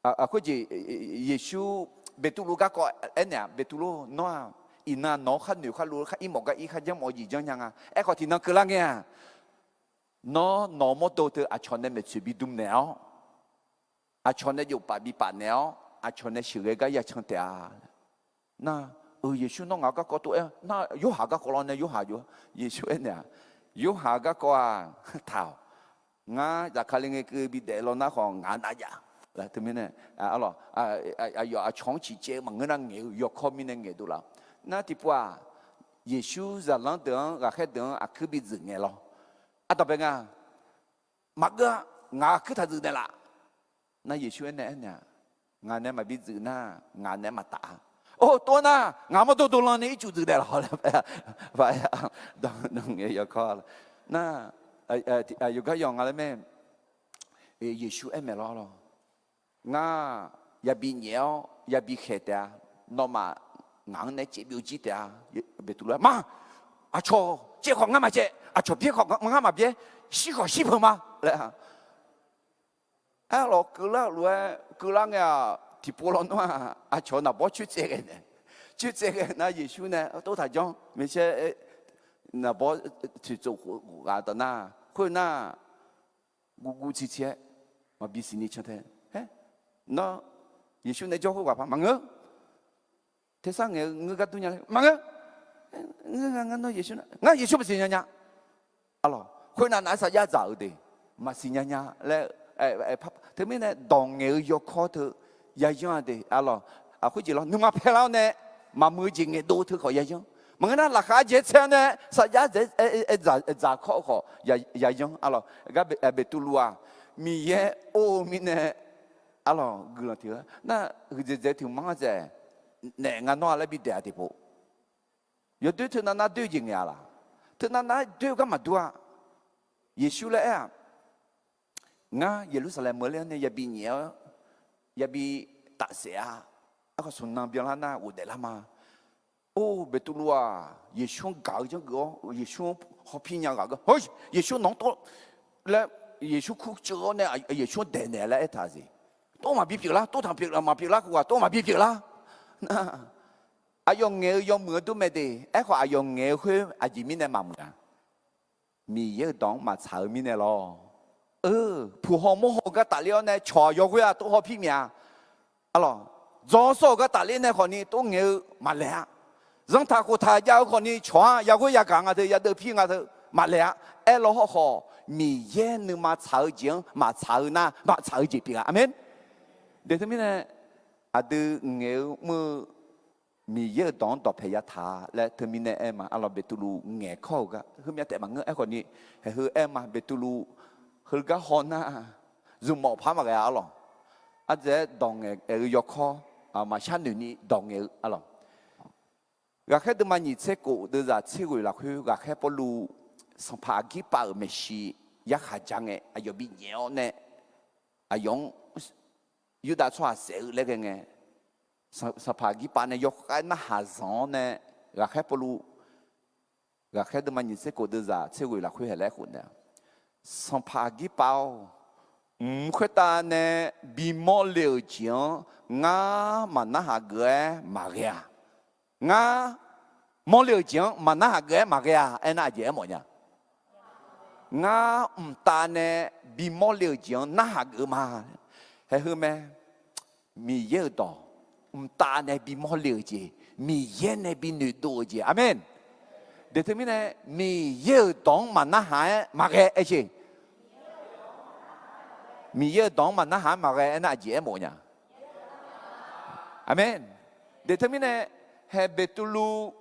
好似耶穌別杜魯個呢，別杜魯喏。ina no khan nu khan lu khan imo ga i khan jang mo ji jang yang a e ko ti na kla nge no no mo to te a chon ne me chu bi dum ne a chon ne yu pa bi pa ne a chon ne shi ge ga ya chang te a na ye shu no nga ga ko to e na yu ha ga ko lo ne yu ha yu ye shu e ne yu ha ga ko a tao nga da kha ling ke bi de lo na ko nga na ya la te me ne a lo yo a chong chi je ma nga nge yo ko mi ne nge du la那地步啊，耶稣在冷等，我还等啊，可比子眼咯。啊，大伯啊，马哥，我可他子的啦。那耶稣呢？我呢嘛比子呢，我呢嘛打。哦，多呢，我们都让你就子的了，好了，不呀，当也要靠了。那有个样啊咩？耶稣没咯，我也比鸟，也比黑的，那么。ngắn này chỉ biểu chỉ à, bị tụi nó mà, cho chỉ khoảng ngắm mà chỉ, cho biết khoảng ngắm mà biết, xí khoảng xí phần mà, lẽ lo cứ là nghe thì bố lo nó cho nó bỏ chút cái này, chút cái này Giêsu này, tôi thấy trong mấy cái nó bỏ thì做个的那，会那古起mà bị xin đi cho thế, nó Giêsu này cho hội mà ngớ. thế sao người gạt tôi nhá mà người nói Giêsu mà xin nhá alo khối nào nãy sao giá giàu đi mà xin nhá là thế mới này đồng người yêu khó thứ giá giá đi alo khối gì lo nhưng mà phải lao nè mà mới chỉ người đôi thứ khỏi giá giá mà người nào là khá dễ xem nè sao giá dễ giá khó khó giá giá alo cái bị tu lua mi ye ô mi nè alo người thứ na người dễ thì mang dễ nè ngàn nói lại bị đẻ thì bộ, giờ tôi thấy nó đối gì nghe là, thấy nó đối cái mà đua, Giêsu lại à, ngã Jerusalem mới lên này giờ bị nhiều, giờ bị tạt xẻ, cái số năm biểu là u để làm mà, ô bị tu lua, Giêsu搞这个，Giêsu好偏样搞个，嘿，Giêsu弄多，来Giêsu哭着呢，Giêsu带呢来他是，多嘛比表啦，多谈表啦嘛表啦，我多嘛比表啦。用nghề用mưa都没得，用nghề去gì mình này mà mưa，咪要当嘛炒mình này咯，普好么好个大料呢，炒肉去都好拼命，做少个大料呢，可能都nghề mà lẹ，让他和他要可能炒，要会要干啊头，要都拼啊头嘛lẹ，好，咪也能嘛炒精，嘛炒那，嘛炒几边啊，阿门。对他们呢？ada ngeu mu mi ye don to phe ya tha le termine em ala betulu nge kho ga hum ya te ma nge ko ni he hu em betulu hul ga hona zu mo pha ma ga alo a je dong nge yo kho ma chan ni dong nge alo ga khe de ma ni che ko de za che gu la khu ga khe po lu sang pa gi pa me shi ya kha jang e ayo bi nyeo ne ayong yêu đã cho sẽ lấy cái nghe, sa pagi pa này yok cái na hazon này, gà khép polu, gà khép đôi mình sẽ cố đưa ra, sẽ gửi là khuya lại khuya này, sa pagi bao, khuya ta này bị mất liệu chiang, ngã mà na hà ghé mà ghé, ngã mất liệu chiang mà na hà ghé mà ghé, anh nói gì mọi nhá, ngã ta này bị mất liệu chiang na hà ghé mà hay hơn mẹ mi yêu đó ta này bị mất liệu gì mi yên này bị nữ đồ gì amen để thế này mi yêu đó mà na hại mà cái ấy gì mi yêu đó mà na hại mà cái là gì em mọi nhà amen để thế này hay betulu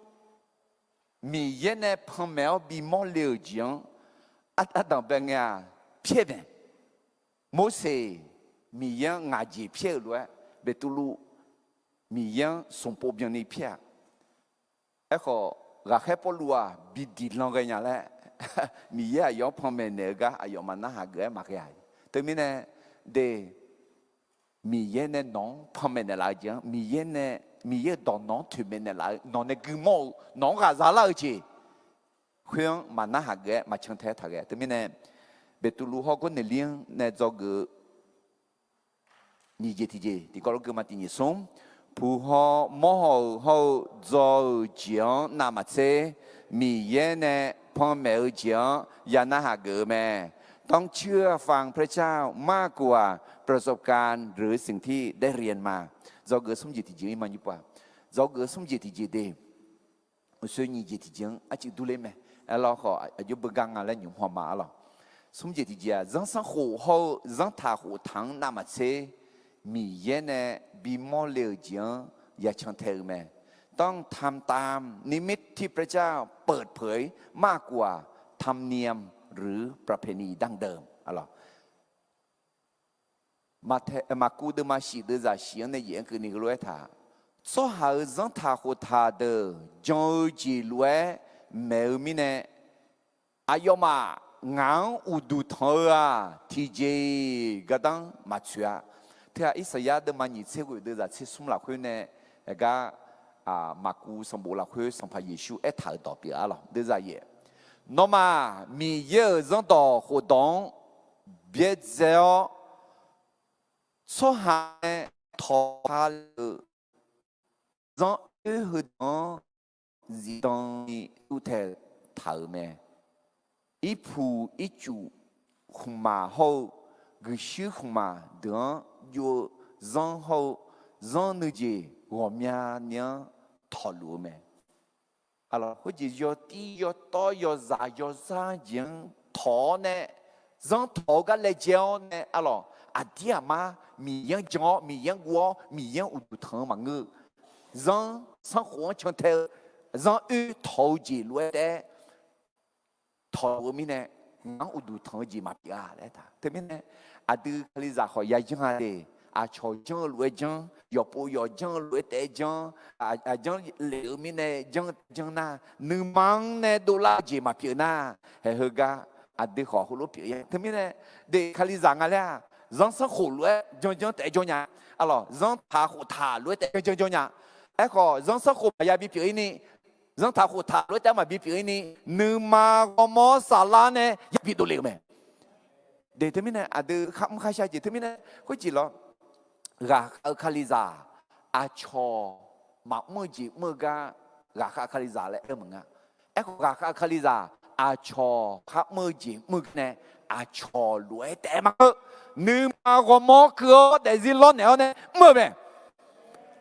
mi yên này phong mèo bị mất liệu gì à đồng bên nhà phía bên Moses mi yang ngaji phe lo betulu mi yang son po bien ni phe e kho กแค่ปลัวบิดดิลองกันอย่างแหละมีเยอะยอพอมเนกะอายอมันน่าหาเกะมากใหญ่แต่มีเนี่ยเดมีเยอะเนี่ยน้องพอมเนลายจังมีเยอะเนี่ยมีเยอะตอนน้องถือเมนลายน้องเนี่ยกูมอน้องกะซาลาจีเพื่อนมันน่าหาเกะมาเชิงแท้ทางเกะแต่มีเนี่ยเบตุลูฮอก็เนี่ยเลี้ยงเนี่ยจอกนี่เจที่เจที่ก็รู้queมาที่นี่ส่งผู้ฮอมอฮอจอจียงนามาเซมีเยเนี่ยพ่อแม่จียงยานาหาเกอแม่ต้องเชื่อฟังพระเจ้ามากกว่าประสบการณ์หรือสิ่งที่ได้เรียนมาจอเกอสมจิตที่เจมันอยู่ป่ะจอเกอสมจิตที่เจเดส่วนนี่เจที่เจงอาจจะดูเลยไหมแล้วก็อายุบางอะไรอยู่หัวมาหรอสมจิตที่เจจังสังหูเขาจังท่าหูทางนามาเซมีเยเนี่ยบีมอลเลจียงอย่าชังเทอแม่ต้องทำตามนิมิตที่พระเจ้าเปิดเผยมากกว่าธรรมเนียมหรือประเพณีดั้งเดิมอะไรมากูเดมาชีเดจะเสียงในเย็นคือนี่ก็รู้ท่าโซหาจังท่าหัวท่าเดจงจีรู้แม่มีเนี่ยอายมางานอุดุทว่าที่เจก็ต้องมาช่วยที่อิสยาห์เดมันยิ่งเชื่อว่าเดจะเชื่อสมหลักคนเนี่ยก็มากูสมบูรณ์หลักคนสัมภาระเยซูถ่ายต่อไปอะไรเดจะเย่นมามีเยอะจังต่อ活动别只要出海逃跑了让活动自动都在头面一步一步红马后个小红马等有然后让那些我们娘讨论没？啊了，或者要低要高要啥要啥人讨呢？让讨个来教呢？啊了，啊爹妈米样教米样我米样有不同嘛个，让生活上头让有讨起来的。ทอมีเนี่ยงั้นอุดทองจีมาปีอะไรท่าแต่ไม่เนี่ยอาดูคลิซาขอยาจังอะไรอาชอจังรวยจังยอปูยอจังรวยแต่จังจังเหลวมีเนี่ยจังน่ะนึกมังเนี่ยดอลลาร์จีมาปีน่ะเฮ้ยก็อาดูขอหุ่นปีอย่างแต่ไม่เนี่ยเด็กคลิซาไงล่ะจังสังหุ่นรวยจังแต่จังเนี่ยอะไรจังท่าหุ่นท่ารวยแต่จังเนี่ยไอ้ก็จังสังหุ่นยาบีปีนี่让他和他罗在嘛比别人你嘛我么啥啦呢也比多了没？对他们呢，啊，都看不看下去？他们呢，会记了，卡里扎啊，乔嘛么子么个卡里扎嘞，么个？哎，卡里扎啊，乔卡么子么个呢？啊，乔罗在嘛个？你嘛我么个？但是老鸟呢，么呗？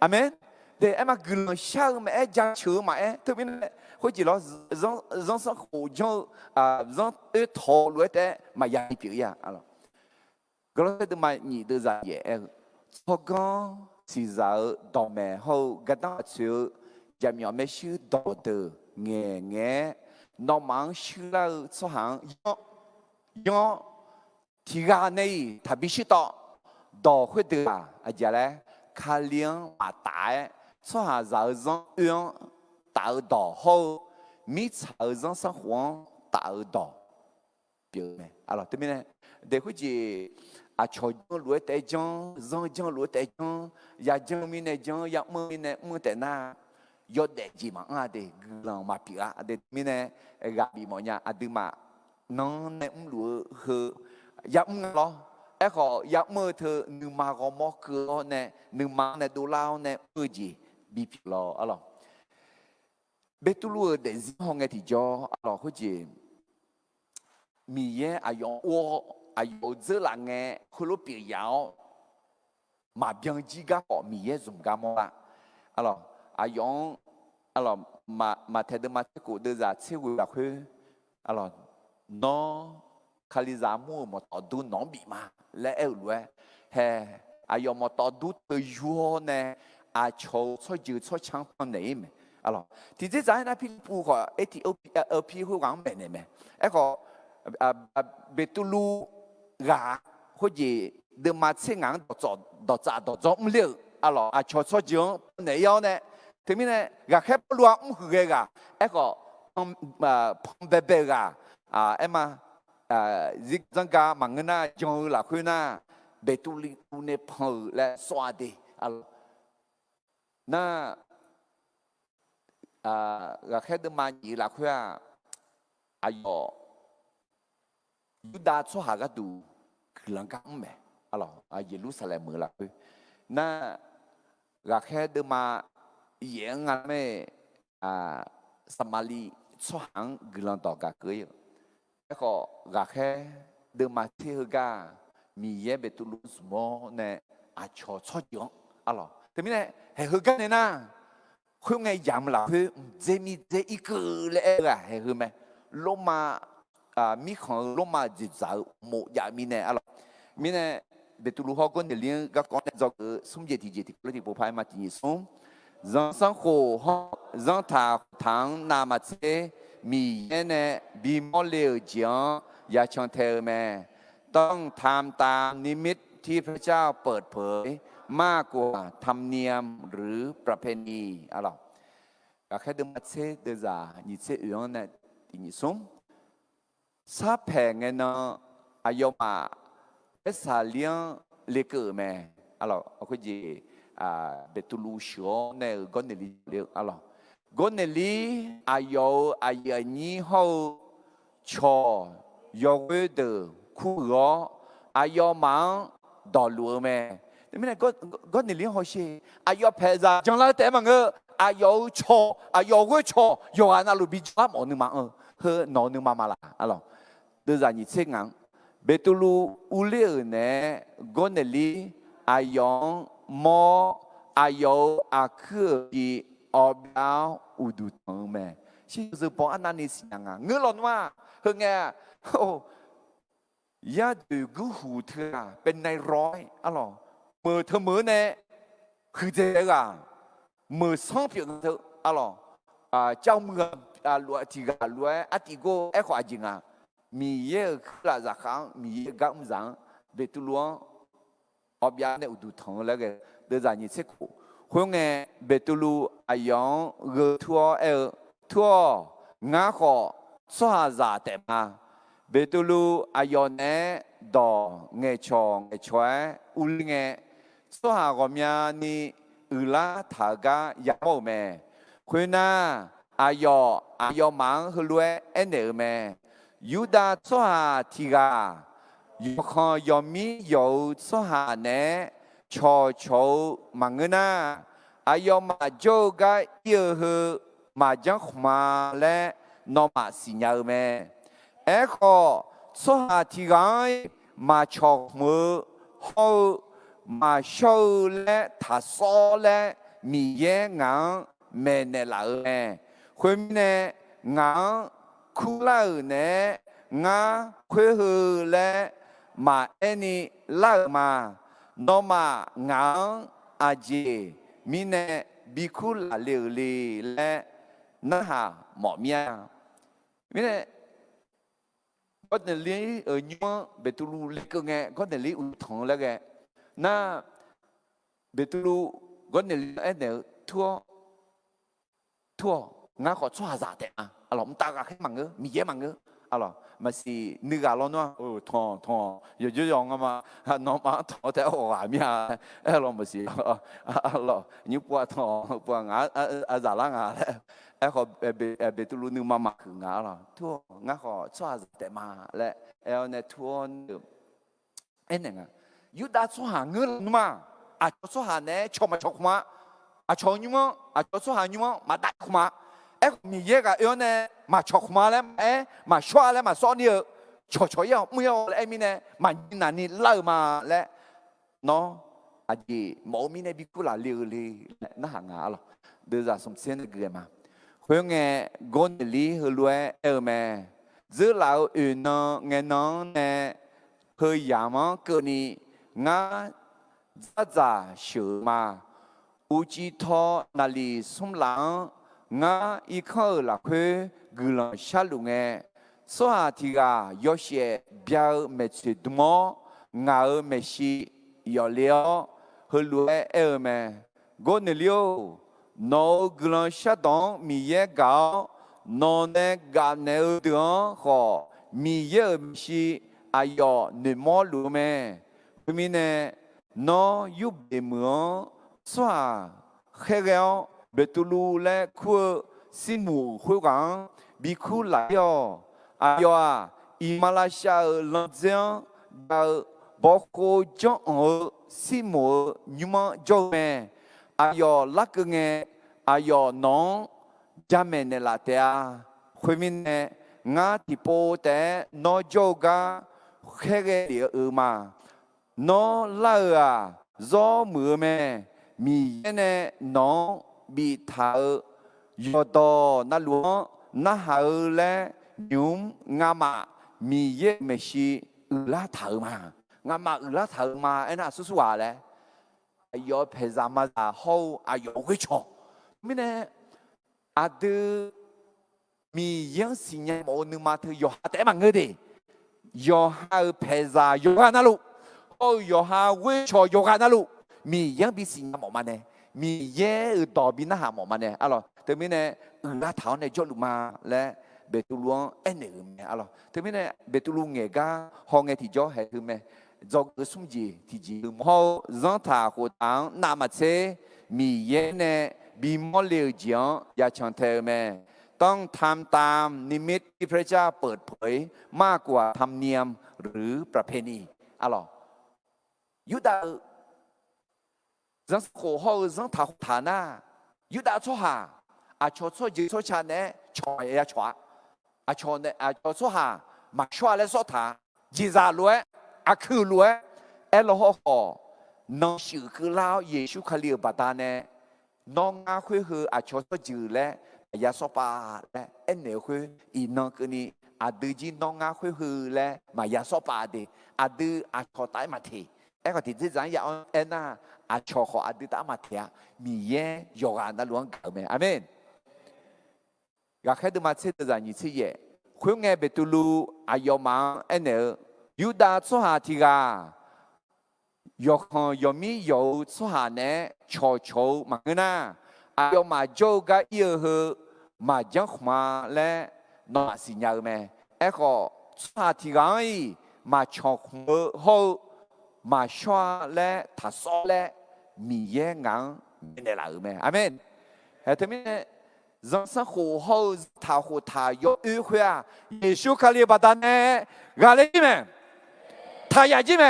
阿门。để em mà gửi sao mà em chẳng chứa mà em thực hiện hồi chỉ nó giống sao khổ cho giống cái thổ lưỡi thế mà giải biểu ya alo cái đó từ mà nhị từ giải em họ có chỉ giờ đào mẹ hậu cái đó chữ giảm nhỏ mấy chữ đào từ nghe nó mang chữ là số hàng do thì cái này thà biết chữ đào hơi từ giờ này khai liang mà đại所下就让用导导后，米草让生活导导，表咩？啊咯，对面呢？但好似啊，朝江路在江，让江路在江，也江面呢江，也么面呢么在那，要得几嘛啊的，让嘛表啊的面呢，个比么呀？啊的嘛，能呢路和也么咯。ไอ้ขออยากเมื่อเธอหนึ่งมาก็มอกคือเนี่ยหนึ่งมาเนี่ยดูเล่าเนี่ยเมื่อจีบีพิลออะไรเบตุลูเดซิห้องไงที่จออะไรเขาจีมีเยอะอายุวัวอายุเจริญไงคุณรู้เปียยาวมาเบียงจีก้าก็มีเยอะสมกันมั้งละอะไรอายุอะไรมาเทเดมาเทกูเดจะเชื่อว่าคืออะไรน้องคาลิซามูมาต่อดูน้องบีมาและเอลด้วยเฮอายอมต่อดูตัวยัวเนี่ยอาโชช่วยยืดช่วยช่างพันไหนมั้ยอะไรที่จะให้นายพี่ปูก็เอธิโอเปียพี่หัวกังเป็นไหมไอ้ก็เบตุลูกาเขาจีเดิมมาเชื่องังต่อจ่อไม่เลี้ยอะไรอาโชช่วยยืดไหนยาวเนี่ย ถึงมีเนี่ยกะแค่ปลัวหือกะไอ้ก็พงเบกะไอ้มาจิกจังกามังเงินน่ะจงหลักคุยน่ะเบตุลิอุเนพอและสวัสดีน่ากะแค่เดินมาหยีหลักคุยอายุยูดาชัวหากระดูคือหลังกังแม่เยรูซาเล็มมือหลักคุยน่ากะแค่เดินมาเยี่ยงงานไม่สมาลีชัวหังกลังต่อกะเกยแล้วก็กะแค่เดินมาเที่ยวกามีเย่เบตุลุสโมเนี่ยชอชอจงแต่ไม่เนี่ยเฮ้ยกันเนี่ยนะคุณไงยามหลับคือจะมีจะอีกเลยเฮ้ยไหมลงมามีของลงมาจิตใจหมดอย่างมีเนี่ยมีเนี่ยเบตุลุฮอกคนเดียวก็ก่อนจะจบสมเจติแล้วที่ผู้พายมาที่สม让生活好，让他谈那么些米呢比莫了讲也像เธอแม่ต้องทำตามนิมิตที่พระเจ้าเปิดเผยมากกว่าธรรมเนียมหรือประเพณีก็แค่เดิมเชื่อเดิมจะยิ่งเชื่ออย่างนั้นที่ยิ่งสูงซาแพงเงินอายุมาเป็นสาเลียงเล็กแม่เอาคุยจีbetulu ne goneli alors goneli ayo ni ho cho yo de ku ro ayo mang do lu me thế nên goneli ho shi ayo phe za jang la te ma nge ayo cho ayo we cho yo ana lu bi cha mo nu ma he no nu ma la alors deux ans ni tseng ang betulu ule ne goneli ayoมออายุอาคือที่ออบยาวอุดุตังแม่ชื่อจะบอกอันนั้นนี่สิยังเงื่อนหลอนว่าเฮงไงโอ้ยาดูกูหูเธอเป็นในร้อยมือเธอมือเนี่ยคือเจ๊มือสองเพียงเธอเจ้ามือลัวที่กันลัวอาทิโกเอ็กว่าจริงมีเยอะคือละจากเขามีเยอะกังจังเบตุลัวอบยาเนี่ยอุดุทองแล้วก็เดินจากนี้เสกุหัวเงี้ยเบตุลูอายังเกทัวทัวงาขอสหาจ่าเต็มมาเบตุลูอายังเนี่ยดอเงยชงเงยช่วยอุลเงี้ยสหากรมีนี่อุลาทากายามแม่คุณน่าอายังมังฮลุเอเนแม่ยูดาสหาทีกา有看有米有做下呢，炒忙个呐，还有嘛做个又和嘛将嘛嘞，那嘛是鸟咩？哎个做下提个嘛炒么好嘛烧嘞，他烧嘞米也硬没呢老咩？后面呢硬苦老呢硬亏后嘞。มาเอ็นี่เล่ามาโนมาหงังอาเจมิเนบิคุลาเลเลและนะฮะหมอเมียมิเนก็เนลียัวเบตุลูเล็กไงก็เนลีอุทองแล้วไงน่าเบตุลูก็เนลีเนทั่วงั้นขอช่วยจ่าเตะมันตากาแค่มังเงมีเยอะมังเงมาสินึกอะไรเนาะทองอยู่ยุ่งอะมาน้องมาทองแต่โอ้ยมีอะไรมาสินี่ปวดทองปวดงาจ่าละงาแล้วเขาเบตุลูนึกมาคืองาทั่วงั้นขอช่วยแต่มาและเนี่ยทั่วเนี่ยยุดาช่วยหาเงินมาช่วยหาเนี่ยชอบมาชอบมาชอบยุ่งช่วยหายุ่งมาได้ขมามีเยอะกันเนี่ยมาชกมาแล้วมาช่วยแล้วมาซ้อนเยอะช่วยไม่เอาแล้วมีเนี่ยมันนั่นนี่เล่ามาแล้วเนาะอาจจะหมอมีเนี่ยบิคุลาเลี้ยวเลยน่าหางาหรอเดี๋ยวจะสมเสียนเกี่ยมาเพื่อไงกอนลีฮัลโหลแม่จะเล่าเนาะเงี้ยน้องเนี่ยเฮียมันก็นี่งาจะเชื่อมาอุจิทอนาลีสมหลังงาอีกข้อละคือกุลชาลุงสวัสดีกายอเชียเบียวเมชิดมองาเมชิยอเลียวฮัลโหลแม่กอนเลียว nó gần sát đón mi ye gạo nó nè gạo nè đường họ mi ye si ayo nè mò lu mẹ mi nè nó giúp để mưa xóa khai gạo bê tu lu lẽ khu xin mù khu gắng bị khu lại yo ayo à Malaysia lần giang đã bỏ cô cho ở xin mù nhưng mà cho mẹ ayo lắc nghe ayo nó cha mẹ nè là thế à khuyên mình nè ngã thì bố té nó cho ga khai cái địa mà nó là à do mưa mẹ mi nè nó bị thở do đó nó lúa nó hở lẽ nhúng ngã mà mi ye mẹ si lá thở mà ngã mà lá thở mà anh à叔à lẽ ayo pezama à hậu ayo cái chỗ mình nè à từ mi yang sinh nhật một nửa mà thứ yo hạt em người đi yo ha peza yo ha nalu yo ha quê cho yo ha nalu mi yang bị sinh nhật một mà nè mi ye ở đó bị na hà một mà nè alo từ mình nè ra thảo này cho lục mà lẽ bê tu luông anh này mẹ alo từ mình nè bê tu luông nghe ga họ nghe thì cho hệ thứ mẹ do cái sung gì thì chỉ họ dân thà của tang nam mà chế mi ye nè bị mất liều giang ya chẳng thể mẹ ต้องทำตามนิมิตที่พระเจ้าเปิดเผยมากกว่าธรรมเนียมหรือประเพณีอะหรอยุดาจังโขเขาจังถาฐานะยุดาชั่วหาอาชั่วชั่วยืชั่วชาเนี่ยชั่วยาชั่วอาชั่วเนี่ยอาชั่วหามาชั่วและชั่วถาจีจาล้วยอาคือล้วยเอลโฮฮอน้องชื่อคือลาวเยซูคาลีบัตาเนี่ยน้องอาคุยคืออาชั่วชั่วยืและยาสปาและเอ็นเนลคืออีน้องคนนี้อาดูจีน้องงาคือคือและมายาสปาเดอาดูอาชอตายมาทีเอ็กที่ที่จังอยากเอ็นน่ะอาชอขออาดูตายมาทีมีเย่ยกอันนั้นล้วนเกิดไหมอาเมนอยากให้ดูมาเชื่อใจนี่เชื่อคุยไงเบตุลูอายอมังเอ็นเนลยูดาสหาทีกายกยมีโยสหาเนชอโชมังน่าอายอมาโจกะเยอะมาจังมาและนอสิญญาแม่เอ็กก็สาธิกายมาชอกเขามาชัวและทัศน์และมีเย่งังในหลังแม่อาเมนเฮ้ยทำไมจังสังหูเขาท้าหูท้ายกอุ้ยคุยอ่ะเยซูคาลีบัดเนี่ยกาเลยไหมท้ายจีไหม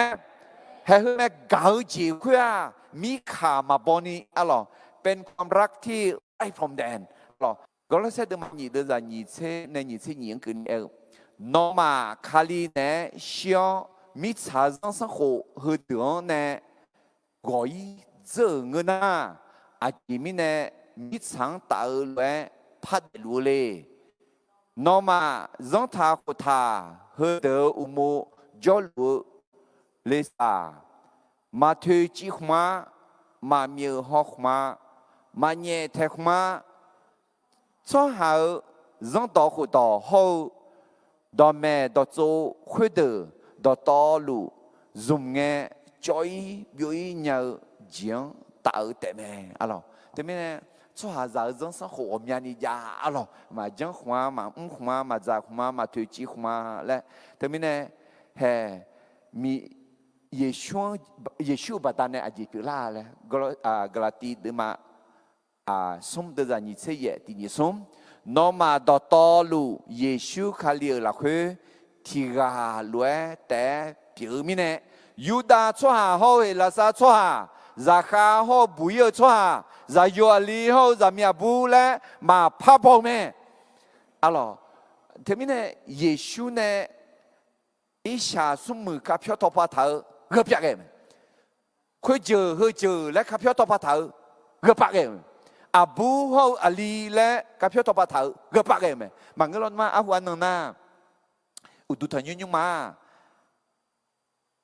เฮ้ยแม่กาจีคุยอ่ะมีขามาบอนี่อะไรเป็นความรักที่ไร้พรมแดนหรอก็แล้วเสด็จมาหนีเดินหนีเชในหนีเชหนีกันเอน้องมาคาลีเนี่ยเชียวมิชาจังสังหูหือเดือนเนี่ยก่อยเจอเงินน่ะอาจิมิเนี่ยมิชังตาเลยพัดลูเล่น้องมาจังทาขุทาหือเดืออุโมจอลูเลสามาเทจิขมาเมียหอกมาเนี่ยเทกมาช่วงหาจังต่อขุต่อเขาดอแม่ดอโจคุยเดอดอต่อลูซุ่มเงี้ยจอยยุยเนื้อจีงตาแต่แม่อะไรแต่แม่ช่วงหาจังสังหัวมีอันนี้ยาอะไรมาจังหัวมาหัวมาจากหัวมาถุยจีหัวและแต่แม่เฮ้มีเยซูบัดเนี่ยอาจจะคือลาเลยกลาตีดมาสมเด็จนิเศษที่นิสมน้องมาดอตอลูเยซูคาลีละคือที่กาลวยแต่ผิวมิเนี่ยยูดาชัวหาเขาเอลาซาชัวหาราคาเขาบุยชัวหาจะยูอาลีเขาจะมีบุและมาพับเอาแม่อะไรที่มิเนี่ยเยซูเนี่ยอิชาสมุนกับพิอตปาเถอเกือบจะเองคุยเจอและกับพิอตปาเถอเกือบจะเองอาบูเขาอาลีและกับพิอตปาเถอเกือบจะเองมันก็ร้อนมาอาวันนึงนะอุดุทันยุ่งมา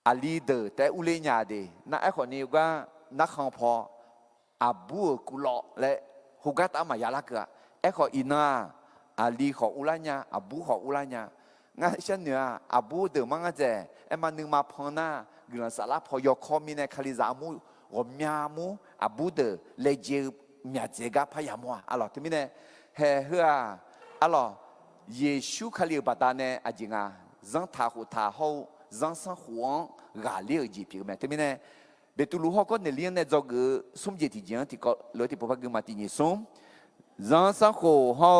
อาลีเดอแต่อุเลญาเดน่าไอ้คนนี้ก็นักขังพออาบูกุลและฮุกัตอามายาลักะไอ้คนอินาอาลีของอุลาญาอาบูของอุลาญางั้นฉันเนี่ยอาบูเดอมังอาเจไอ้มันนึงมาพอหน้าเรื่องสาระพอยกคอมีในคาลิซามูรวมยามูอาบูเดอเลเจ มีเจกับพยามัวอะไรที่มีเนี่ยเฮืออะไรเยซูขลีบาดาเนี่ยอาจริงอ่ะจังท่าหัวท่าเขาจังสังหัวกาเลี้ยจีพีกันที่มีเนี่ยเบตุลูเขาก็เนี่ยเลี้ยงเนี่ยจอกสมเจติจังที่ก็เลยที่พวกกันมาที่นี่สมจังสังหัวเขา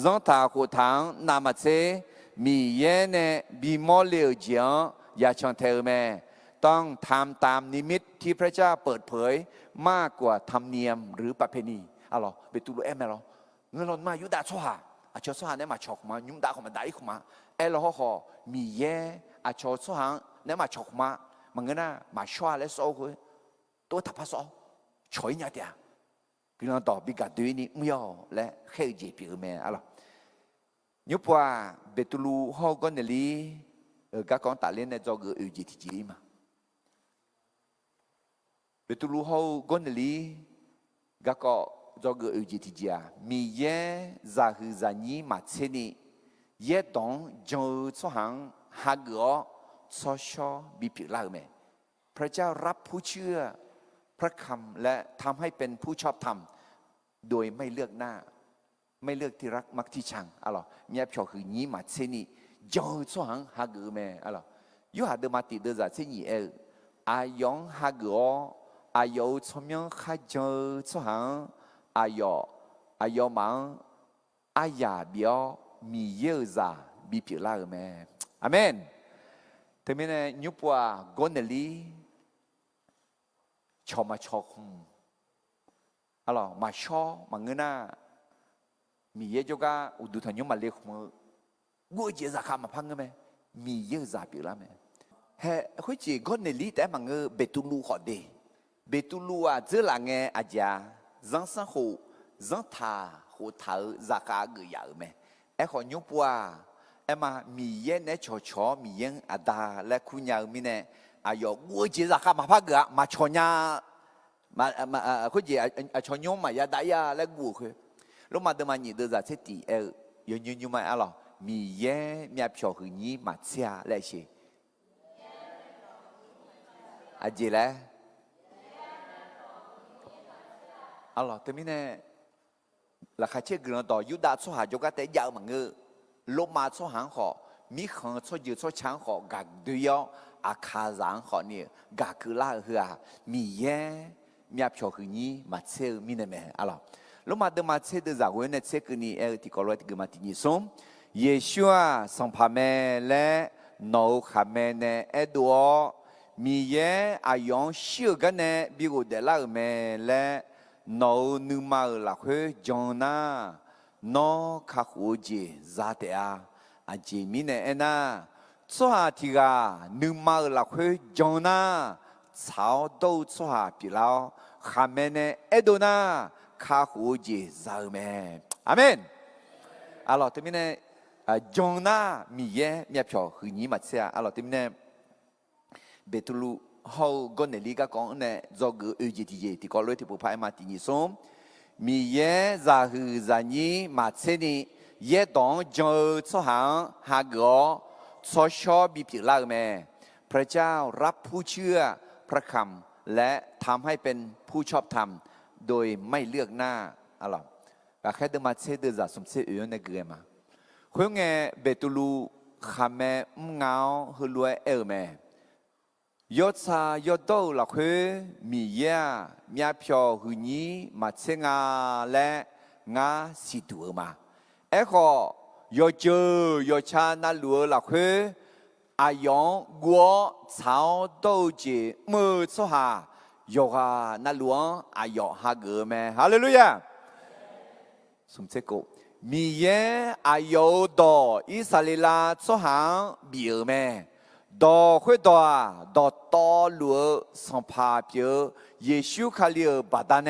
จังท่าหัวทางนามาเซมีเย่เนี่ยบีมอเลี้ยจีงอย่าชันเทอร์แม่ต้องทำตามนิมิตที่พระเจ้าเปิดเผยมากกว่าธรรมเนียมหรือประเพณีอะไรเบตุลูเอ็มไหมล่ะเงินเรามายุดาชัวอาชอสหาเนี่ยมาชกมายุ่งด่าเขามาด่าอีกมาเราเขามีเย่อาชอสหาเนี่ยมาชกมามันก็น่ามาชัวและโซ่คุยตัวทับพัสอช่วยเนี่ยเดียพี่น้องต่อบิกาดูนี่ไม่ยอและเขี้ยจีปีเมอะไรยุบว่าเบตุลูเขาก็เนี่ยลีก็ก่อนตัดเล่นในจอเกอจีทีจีมาเบตุลูเขาก็เนี่ยลีก็ก็จอเกอจีทีจีมีเย่ซาฮืซานีมาเชนีเย่ตองจงสหังฮักเกอซอชอบีพิลาเมพระเจ้ารับผู้เชื่อพระคำและทำให้เป็นผู้ชอบธรรมโดยไม่เลือกหน้าไม่เลือกที่รักมักที่ชังอะไรเนี่ยพอคือนี้มาเชนีจงสหังฮักเกอเมอะไรยูหาเดมาติเดอร์เชนีอายองฮักเกออายอชมยังฮักจงสหังอายอมังอายาเบียวมีเยอะซาบีพิลาเมอาเมนแต่เมื่อยุบว่ากอนเนลีชอมาชอคงอะไรมาชอมาเงินมีเยอะจุกาอุดุทันยุมาเลี้ยงมือกูเจอข้ามาพังกันไหมมีเยอะซาพิลาเมเฮ้คุยจีกอนเนลีแต่มังเบตุลูขอดีเบตุลูเจอหลังอาจารย์จังสังหูจังท่าหัวเท้าจากการเกยร์ไหมขอยุบว่ามามีเย็นเนี่ยชอมีเย็นอาดาและคุณยายมีเนี่ยอายุกูจีจากข้ามาพักกันมาชนยาคุณจีชนยมมายาได้ยาและกูคือแล้วมาเดินมาหนีเดินจากเศรษฐียืนมาอะไรมีเย็นมีเพียวคือนี้มาเสียและเช่อาจีเลยอะไรแต่ไม่เนี่ยราคาเชื่อเกินต่อยุดาสหายกแต่ยาวเหมือนเงลงมาสหางขอมีขังสยืดสช้างขอกักดุยอาคารังขอเนี่ยกักคือลาเหือมีแย่มีเพียวคือนี้มาเชื่อมีเนี่ยไหมอะไรลงมาเดินมาเชื่อเดินจากเวเนี่ยเชื่อคือนี่ที่กอลวัดที่มาที่นี่ส่งเยชัวสัมภาเมและโนขาเมเนี่ยดัวมีแย่อายุเชื่อกันเนี่ยบิวเดลาเมและน้องนึกมาหลักเฮจงน่าน้องข้าหัวเจซาเตียอาเจมิเนน่าสหาที่กานึกมาหลักเฮจงน่าชาวโตสหาพิลาข้าเมเนโดน่าข้าหัวเจซาเมอาเมนอะไรที่มิเนจงน่ามีเย่มีเพียวคือนี้มาเสียอะไรที่มิเนเบตุลูเขาก็ในลีกก็เนี่ยจอกจีทีที่ก็เลยที่ผู้พายมาที่นี่ส่งมีเย่ซาฮืซานีมาเซนีเย่ตองจงสหังฮักก็ชอชอบีพิลาเมพระเจ้ารับผู้เชื่อพระคำและทำให้เป็นผู้ชอบธรรมโดยไม่เลือกหน้าอะไรก็แค่เดินมาเซเดอร์สมเสยในเกลือมาคุยไงเบตุลูขามเมเงาฮือรวยเมยศยศโตหลักเฮมีเย่มีเพียวหืนี้มาเชงาและงาสิตัวมายอเจอยชานาลัวหลักเฮอายองกัวชาวโตเจมือสหายกานาลัวอายอฮักเกอเมฮาเลลูยาสมเสกมีเย่อายอดออิสราเอลสหาบีเอเมดอคุยดอตอลัวสัมภาเปียเยซูคาลีบาดานเน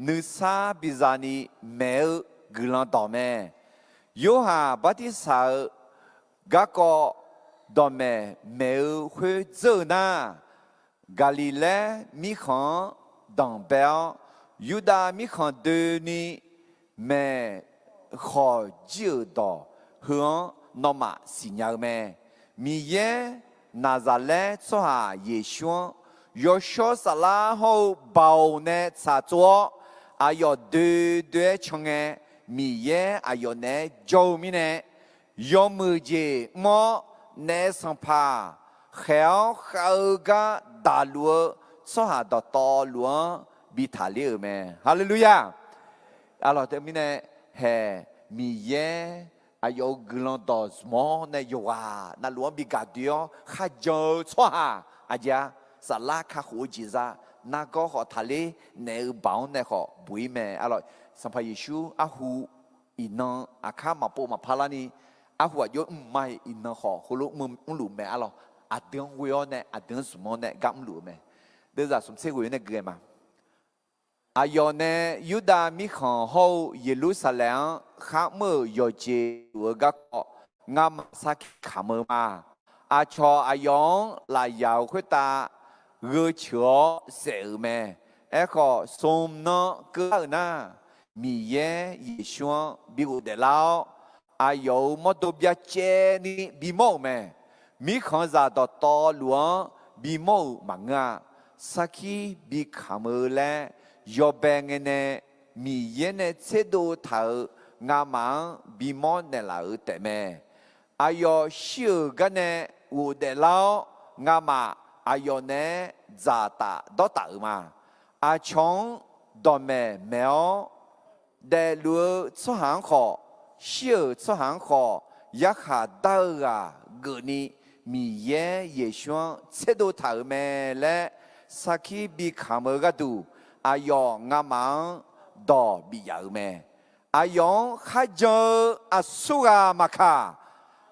นุสาบิซานีเมลกลันดอเมโยฮาบัติสากะกอดอเมเมลคุยเจนากาลิเลมิขันดังเบลยูดามิขันเดนีเมขอจิวดอเฮืองนอมาสิญญาเมมีเยนาซาเลสหาเยชวนยอชอสลาหูเบาเนซาจัวอ阿要对对穷诶，米耶阿要呢救命呢，要么节么呢上爬，好好个大路，所下到道路比他了咩？哈利路亚！阿拉对面呢系米耶。阿有格朗多斯么呢？有啊，那罗比嘎丢，还就错哈，阿家萨拉卡胡吉扎，那个好他哩，那包那好不一咩？阿拉上派耶稣阿胡伊能阿卡马波马帕拉尼，阿胡有唔买伊能好，葫芦唔鲁咩？阿拉阿等维奥呢？阿等什么呢？噶唔鲁咩？这是什么车维那个嘛？阿要呢，犹大米看好耶路撒冷，哈么要接我个俺们萨卡么嘛？阿乔阿勇来要回答，我乔谁咩？哎个送那个那米耶耶稣比我的老，阿有么都别接你比毛咩？米看啥到道路比毛忙啊？萨基比卡么嘞？要变个呢，米耶呢，这都头阿忙比毛呢老得咩？阿要小个呢，我的老阿妈阿要呢，咋大都大嘛？阿穷到咩没有？的路出行好，小出行好，一下到啊，个呢米耶也想这都头咩嘞？萨基比卡么个都。阿勇阿忙到比较咩？阿勇还就阿苏阿马卡，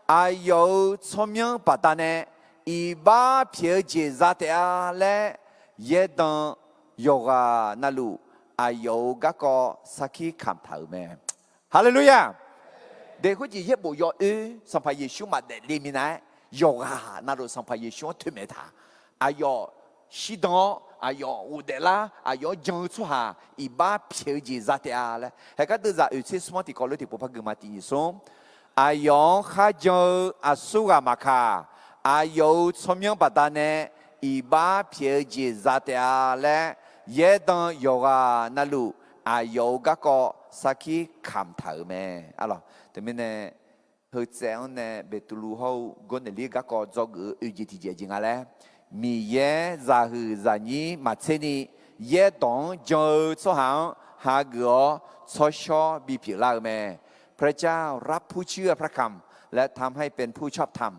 阿有聪明八达呢，一把票接扎的阿嘞，也当有啊那路阿有个个萨基看头咩？哈利路亚！但好似一部药上派耶稣嘛的里面呢，有啊那路上派耶稣推咩他，阿有西当。阿要我的啦，阿要讲出哈，一把票子在的啊嘞，还个都在有些什么地方了，地不怕个嘛地说，阿要哈就阿苏阿马卡，阿要聪明八达呢，一把票子在的啊嘞，也当有啊那路，阿要个个萨基看头咩，阿咯，对面呢，好这样呢，别独路好，我那里个个做个有几天节啊嘞。米耶扎ฮื扎尼马切尼也当就出行หาเกือชอชอบีผิวลาแม่พระเจ้ารับผู้เชื่อพระคำและทำให้เป็นผู้ชอบธรรม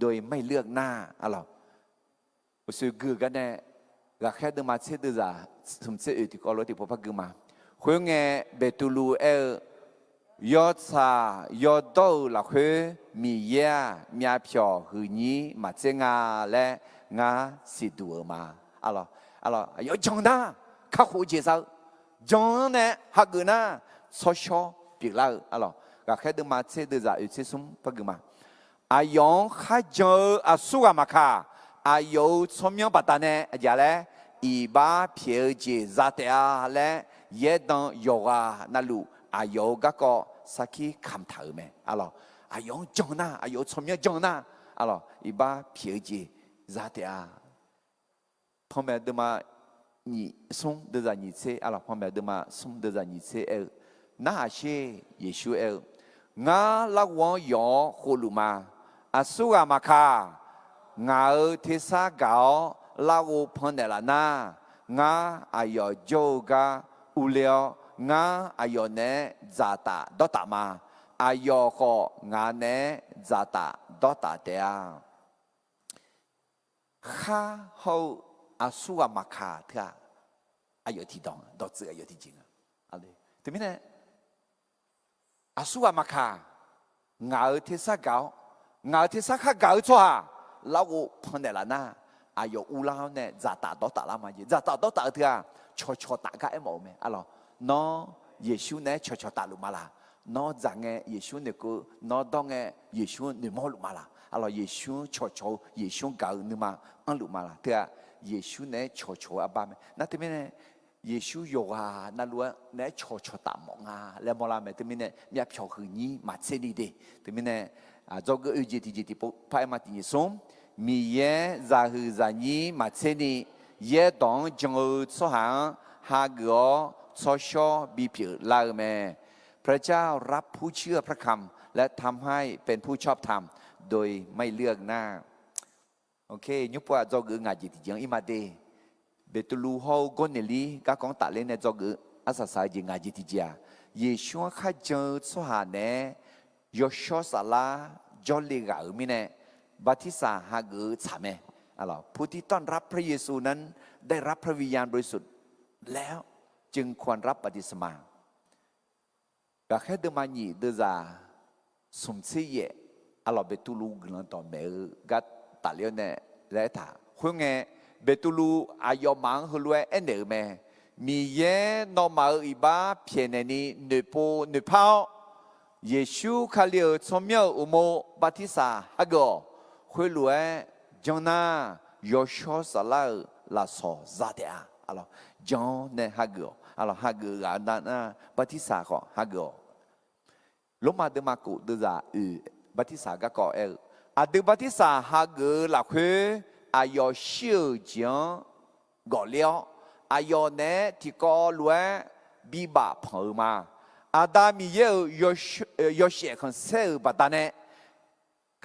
โดยไม่เลือกหน้าอะไรอุสุกือกันแน่ก็แค่เดินมาเชื่อเดือดสมเชื่อที่ก็รู้ที่พระกือมาคุยงเบตูลูยอดซายอดโตหลักคือมีเย่มีอาพิอหือนี้มาเจงาและงาสิดูมาอะไรยอดจงนะข้าหูเจสาวจงเนี่ยฮักนะชอชอปีลาอะไรก็แค่เดินมาเชื่อเดือดอยู่เชื่อสมพระกือมาอายองข้าเจออาสุอามาคาอายุสมยังปัตตาเนี่ยอะไรเลยอีบ้าเพียเจซาเตอาและเยดังโยกานั่นลูอายุก็สักที่คำถามไหมอะไรอายุจงนะอายุสมยังจงนะอะไรอีบ้าเพียเจซาเตอาพ่อแม่เดินมา你送的在你车，阿拉旁边的嘛送的在你车那些耶稣我拉往摇葫芦嘛，阿苏阿玛卡，我提萨高拉我碰的了那，我阿要做个无聊，我阿要呢咋打都打嘛，阿要和我呢咋打都打的啊，哈好阿苏阿玛卡特。อายุที่ดองดอกเสืออายุที่จริงอะไรแต่ไม่แน่อาสุอามาคางาเทศกาลงาเทศกาเกาชัวเราพันเดลานาอายุอุลาเนี่ยจะตัดดอกตัดละมาจีจะตัดดอกตัดเถอะชอตัดกันเอ็มเอาไหมอะไรน้อเยซูเนี่ยชอตัดลุมาละน้อจังเงเยซูเนี่ยก็น้อดองเงเยซูเนี่ยมอลุมาละอะไรเยซูชอเยซูเกาเนี่ยมาอันลุมาละเถอะเยซูเนี่ยชออาบ้าไหมนั่นแต่ไม่แน่เยซูโยกานั่นล้วนเนี่ยชอตามองแล้วมอลาเมตมิเนี่ยมีพิจารณามาเซนีเดตมิเนี่ยจอกอุจิติปุ๊บพายมาตินิสมมีเย่ซาฮืซานีมาเซนีเย่ดองจงอุสหังฮาเกอช ซอชอบีเปียลาแม่พระเจ้ารับผู้เชื่อพระคำและทำให้เป็นผู้ชอบธรรมโดยไม่เลือกหน้าโอเคยุบว่าจอกงาจิตยังอิมาเดเบตุลูฮอกอนเนลีก็ของตัดเลยในจอกอาศัยสายจิงาจิตเจียเยชัวข้าเจอสหาเนยอชอสาลาจอเลกามิเนบัติสาฮากือฉาเมอะไรผู้ที่ต้อนรับพระเยซูนั้นได้รับพระวิญญาณบริสุทธิ์แล้วจึงควรรับบัติสมาก็แค่เดิมานีเดจาสมเสียอะไรเบตุลูกนั่นต่อเมกัดตัดเลี้ยวเนี่ยและถ้าคุณเงเบตุลูอายอมังฮลัวเอ็นเดอร์เมมีเย่นอมาอีบ้าเพียงนี้เนโปเนพาวเยซูคาเลียสมเยอุโมบัติสาฮักโกคุยลัวจงน่ายอชอสลาลาสอซาเดียอะไรจงเนี่ยฮักโกอะไรฮักโกกันนะบัติสาก็ฮักโกลงมาเดมากุเดจาบัติสาก็ก่ออาดูบัติสาฮักโกหลักคืออายอชิวจังก่อเลี้ยวอายอเนที่ก่อลัวบีบาพอมาอาดามีเยอะยอเสียคนเสือบัดนั้น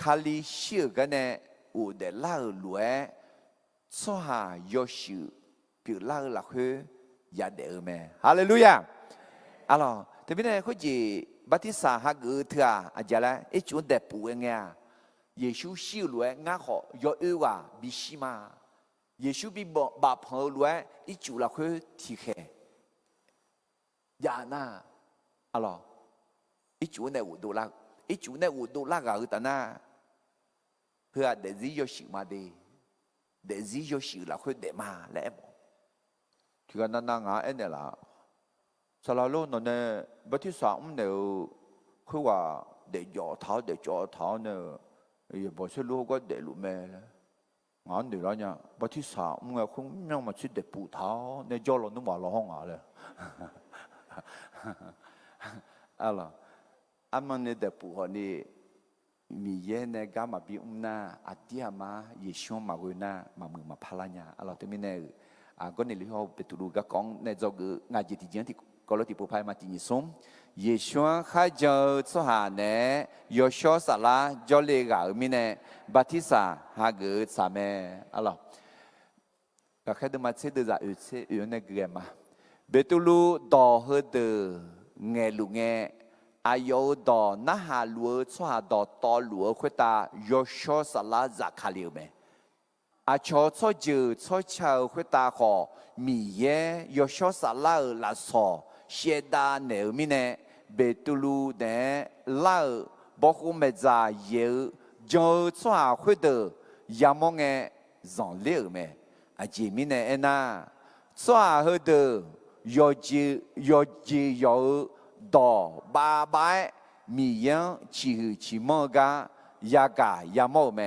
คาลิชิวกันเนี่ยอุเดล่าลัวสหายอชิวพิล่าหลักคือยาเดอเมฮาเลลูยาอ๋อแต่พี่เนี่ยเขาจีบัติสาฮักเอเถอะอาจารย์ละจุดเด็ดปูเองเยซูชิวลัวง่าขอยอว่าบิชิมาเยซูบีบาพอลัวจุละคือที่แค่ยาน่าอะไรจุเนี่ยอุดลักจุเนี่ยอุดลักอะแต่น่าเพื่อเดซิโยชิมาดีเดซิโยชิละคือเดมาแล้วที่กันนั่งงาเอ็นเนี่ยละสลาโลนเนี่ยบัติสามเนี่ยคือว่าเดจอเท้าเดจอเท้าเนี่ยอย่าบอกชื่อลูกก็เดลุแม่เลยงานเดี๋ยวเนี่ยบัติสามเนี่ยคงยังมาชื่อเดปูเท้าเนี่ยจอเราต้องว่าเราห้องอะไรอะไรอันมันเนี่ยเดปูคนนี้มีเยอะเนี่ยก็มาบิอุน่าอาทิตย์มาเยชูมากุน่ามามือมาพลายอะไรที่มีเนี่ยก็เนี่ยลิฮอเปตุลูก็ของเนี่ยจอกงานจิตเจียนที่ก็เราที่ผู้พายมาที่นิสมเยชูข้าเจอสหาเนี่ยยอชอสาลาจอเลกามีเนี่ยบัติสาฮักเกอสามีอะไรก็แค่เดินมาเชื่อเดินจากเชื่อเนี่ยเกี่ยมาเบตุลูดอเฮเดเงลุเงอายอดอน่าหาลัวสหาดอตอลัวคุตายอชอสาลาจากคาลิโอเมอาชอชอเจอชอเชาคุตาขอมีเยยอชอสาลาลาสอเชดาเนอมิเนเบตุลูเนลาบอกว่าเมจาเยจอชอหาคุดยามองเงจงเลี้ยวเมอาจิมิเนเอนาชอหาคุดยอจียอดอบาบายมียังชิมองกายากายามองเม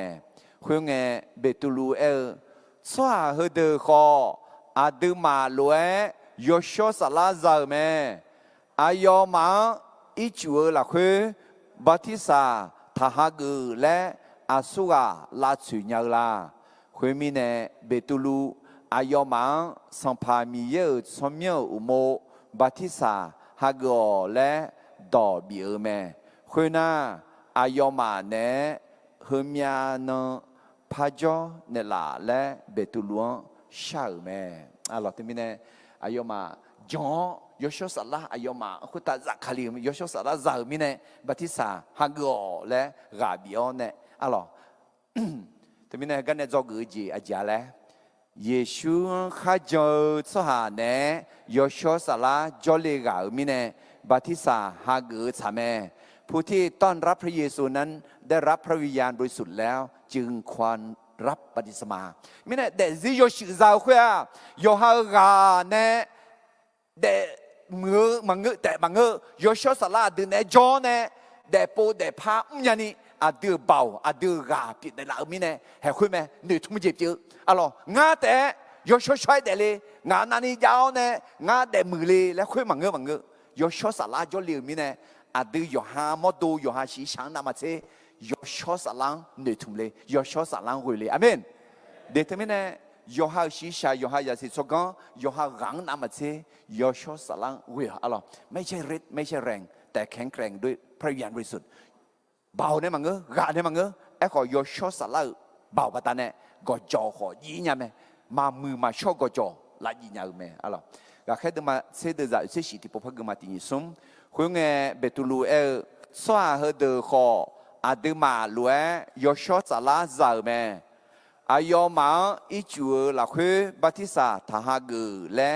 คุณเงเบตุลูสวาเฮเดคออาดูมาลวยยอชอสลาซาเมอายอมาอิจูละคือบัติสาทหากุและอาสุกาลาชุญญาลาคุณมีเนเบตุลูอายอมาสัมภามีเยสมเยอุโมบัติสาฮากุและดอบิเอเมคุณน่าอายอมาเนเฮมียานพาจอเนลาและเบตุลวนชาเมอะไรที่มีเนี่ยอายมาจอยอชอสลาอายมาคุณตาจักคาลียอชอสลาซามีเนี่ยบัติสาฮักโกและกาบิโอเนี่ยอะไรที่มีเนี่ยกันเนี่ยจอกจีอาจารย์เลยเยซูข้าเจอสหาเนี่ยยอชอสลาจอเลกามีเนี่ยบัติสาฮักโกชาเมผู้ที่ต้อนรับพระเยซูนั้นได้รับพระวิญญาณบริสุทธิ์แล้วจึงควรรับบัติสมาไม่แน่เด็กที่ยอชิซาคุยยอฮากาเนี่ยเด็กมือมังเงแต่มังเงยอชอสลาดึงเนี่ยจอเนี่ยเด็กปูเด็กพายันนี่อาดื้อเบาอาดื้อกาปิดในหลังมีเนี่ยเห็นคุยไหมหนึ่งทุ่มเจ็บจืดอะไรงาแต่ยอชอช่วยเด็กเลยงานนั้นยาวเนี่ยงาเด็กมือเลยแล้วคุยมังเงยอชอสลาจอเลี้ยวมีเนี่ยอาดื้อยอฮามอดูยอฮาชีช้างนามาเซยอชอสลังเนทุมเลยยอชอสลังหุยเลยอาเมนเด็กที่ไม่เนี่ย要下西下要下也是说讲要下硬那么些要ชสลังเวียอะไรไม่ใช่ฤทธิ์ไม่ใช่แรงแต่แข็งแกร่งด้วยพระวิญญาณบริสุทธิ์เบาเนี่ยมังเงกะเนี่ยมังเงไอ้ขอยชสลังเบาปะตาเนี่ยก็จ่อขอยี่เนี่ยแม่มามือมาชก็จ่อละยี่เนี่ยแม่อะไรก็แค่เดินมาเสด็จจากเสด็จที่พบกันมาที่นี่สมคุยเงี้ยเบตุลูสวาเฮเดอขออาเดมาล้วนยชสลังใจแม่อายอมาอีจูละคือบัติสาทหากุและ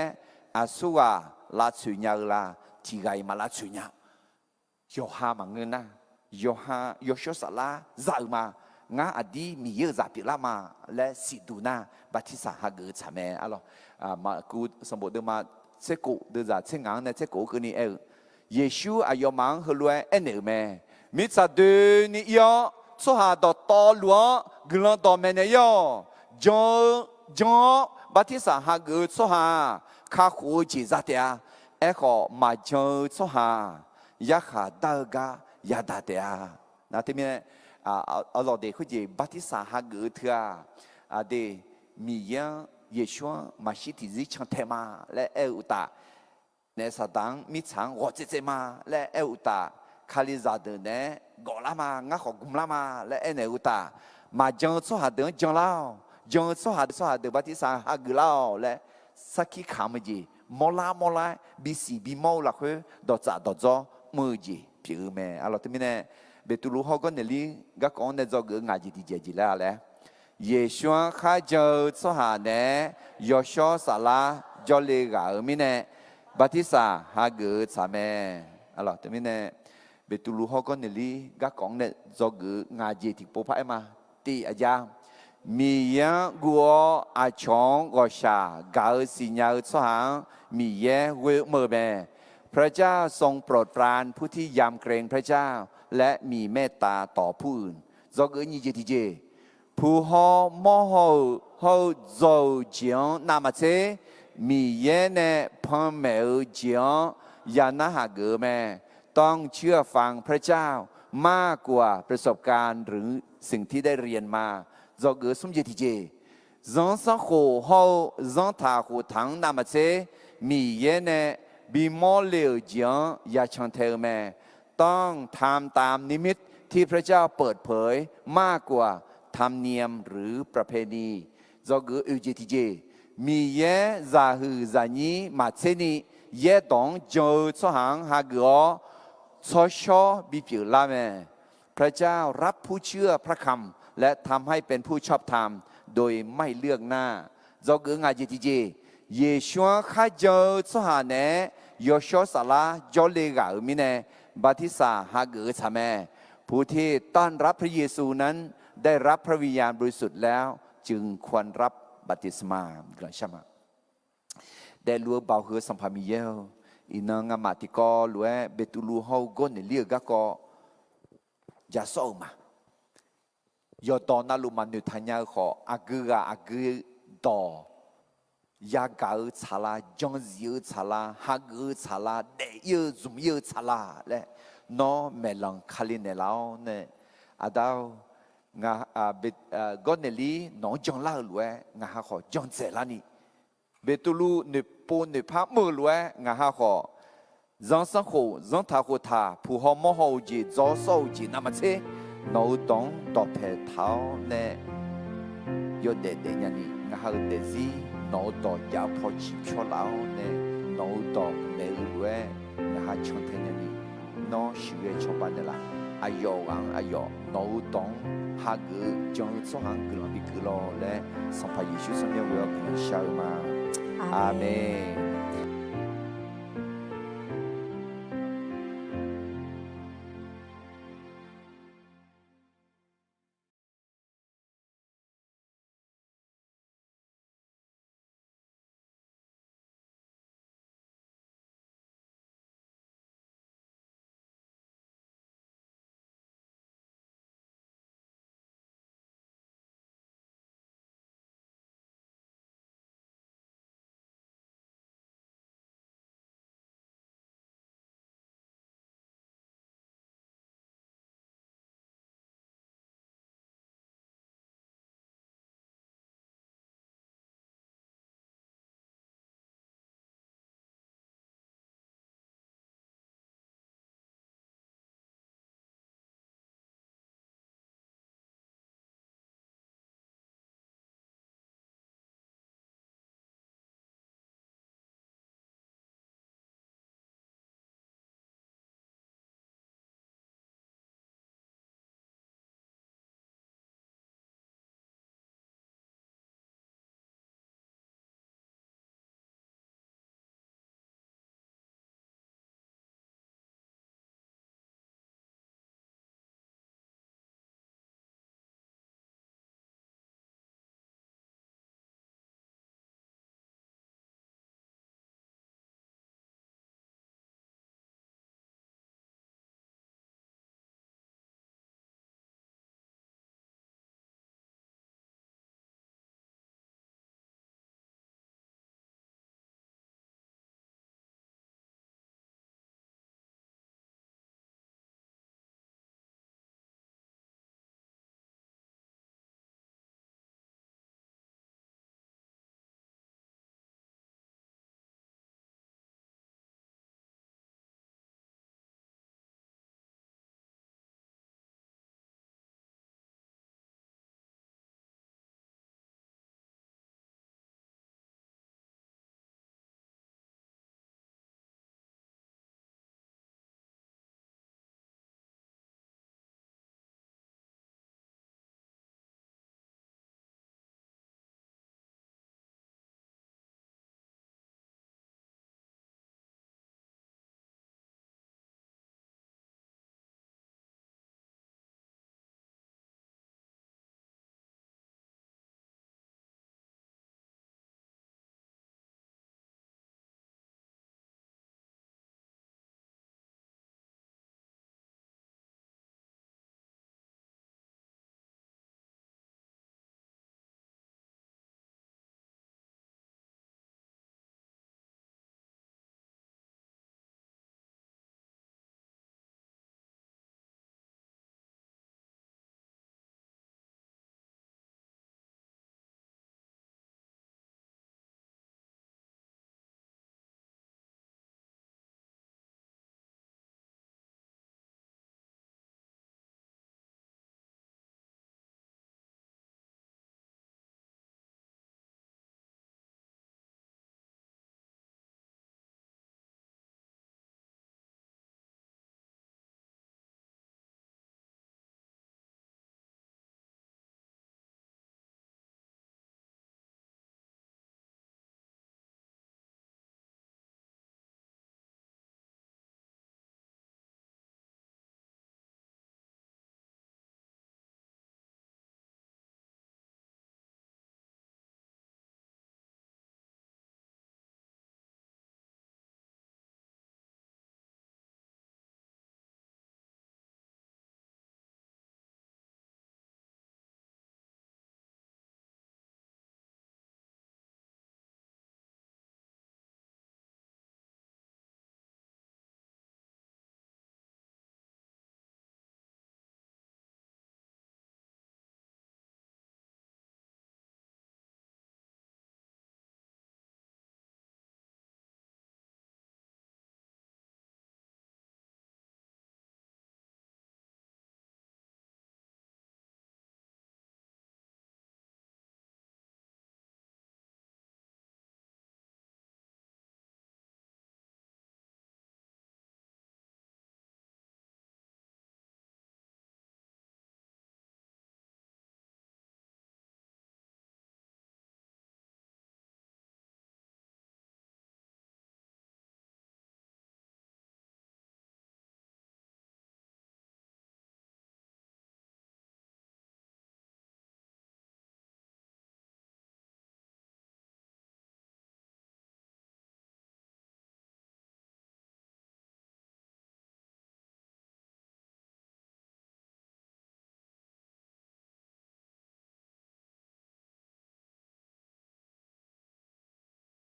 อาสุวาลาสุญญาละที่ไกมาลาสุญญายอฮามังเงินนะยอฮายอชสลาใจมางาอดีมีเยอะจับปีละมาและสิดูนะบัติสาหากุทำไมอะไรมากูสมบูรณ์มาเจ้ากูเดือดเจ้างานเนี่ยเจ้ากูคือนี่เยซูอายอมังฮลัวเอ็นเอเมมิซาเดนิยอสหาดตอหลวงกลันตอเมเนยจงบัติสาหากุสหาข้าหูจีจัตยาเอขอมาจงสหายาขาดากายาดาเตียนะที่มีเอาเราเด็กคุยบัติสาหากุเถอะเดมียังเยชัวมาชิติจิชังเทมาและอุตาในสตังมิฉังหัวเจเจมาและอุตาคาลิซาเดเนกอลามางาขอกุมลามาและอุตามาจังสหาเดจังลาวจังสหาเดบัติสาหากุลาวและสักขีขามจีมอลาบีสีบีมอลาคือดอจ่าดอจ่อมือจีผิวแม่อะไรที่มีเนี่ยเบตุลูเขาก็เนี่ยลีก็ก่อนเนี่ยจะเกิดงานจีดีเจจีแล้วแหละเยชัวข้าเจอสหาเนี่ยยอชอสาลาจอเลกามีเนี่ยบัติสาหากุสาแม่อะไรที่มีเนี่ยเบตุลูเขาก็เนี่ยลีก็ก่อนเนี่ยจะเกิดงานจีที่ปุ๊บไปมาตีอาจารย์มียังกัวอาชงกัชากาสิญญาสหางมีเยเวเมเมพระเจ้าทรงโปรดปรานผู้ที่ยำเกรงพระเจ้าและมีเมตตาต่อผู้อื่นจอกนี้เจติเจผู้ฮอมอฮอโจเจียงนามาเซมีเยเนพมเมอเจียงยานาหาเกเมต้องเชื่อฟังพระเจ้ามากกว่าประสบการณ์หรือสิ่งที่ได้เรียนมาdo gỡ sum je ti je zong sang ho ho zong ta ho thang na ma che mi ye ne bi mo liu jiang ya chang the me ต้องทำตามนิมิตที่พระเจ้าเปิดเผยมากกว่าธรรมเนียมหรือประเพณี do gỡ u je ti je mi ye za hu za ni ma che ni ye dong jo so hang ha gỡ so sho bi piu la me พระเจ้ารับผู้เชื่อพระคำและทำให้เป็นผู้ชอบธรรมโดยไม่เลือกหน้าจอกงาจิติเจเยชัวข้าเจอสหาเนยอชสาลาจอเลกามิเนบัติสาหาเกอชาแมผู้ที่ต้อนรับพระเยซูนั้นได้รับพระวิญญาณบริสุทธิ์แล้วจึงควรรับบัติสมากระชมาได้ลัวเบาเหือสัมภามีเยลอินงามาติกอลัวเบตุลูเฮาก้นเลียกก็ยาโซมายอตอนาลุมันนุทัญญาขออากือดอยากาชาลาจงเยืชาลาฮักชาลาเดยจุมเยชาลาและน้อเมลังคาลินเนลาวเนี่ยอาดาวงาก็เนลีน้องจงลาลัวงาขอจงเจลานีเบตุลูเนปเนพามือลัวงาขอจังสังโฆจังทาโคทาผู้หอมโหจีจอโซจีนามาเชน้องต้องตอบแทนเท้าเนี่ยยอดเด็ดยันนี่งาหาเดซีน้องต้องยาพอจีบชอลาวเนี่ยน้องต้องเนื้อเว้งาหาชนเทยันนี่น้องชีวิตชอบบ้านเดล่ะอายอวังอายอน้องต้องหาเกิดจงสหังกลับไปกลัวและสัมผัสยิสุสมัยเวลาเกิดชาวมาอาเมน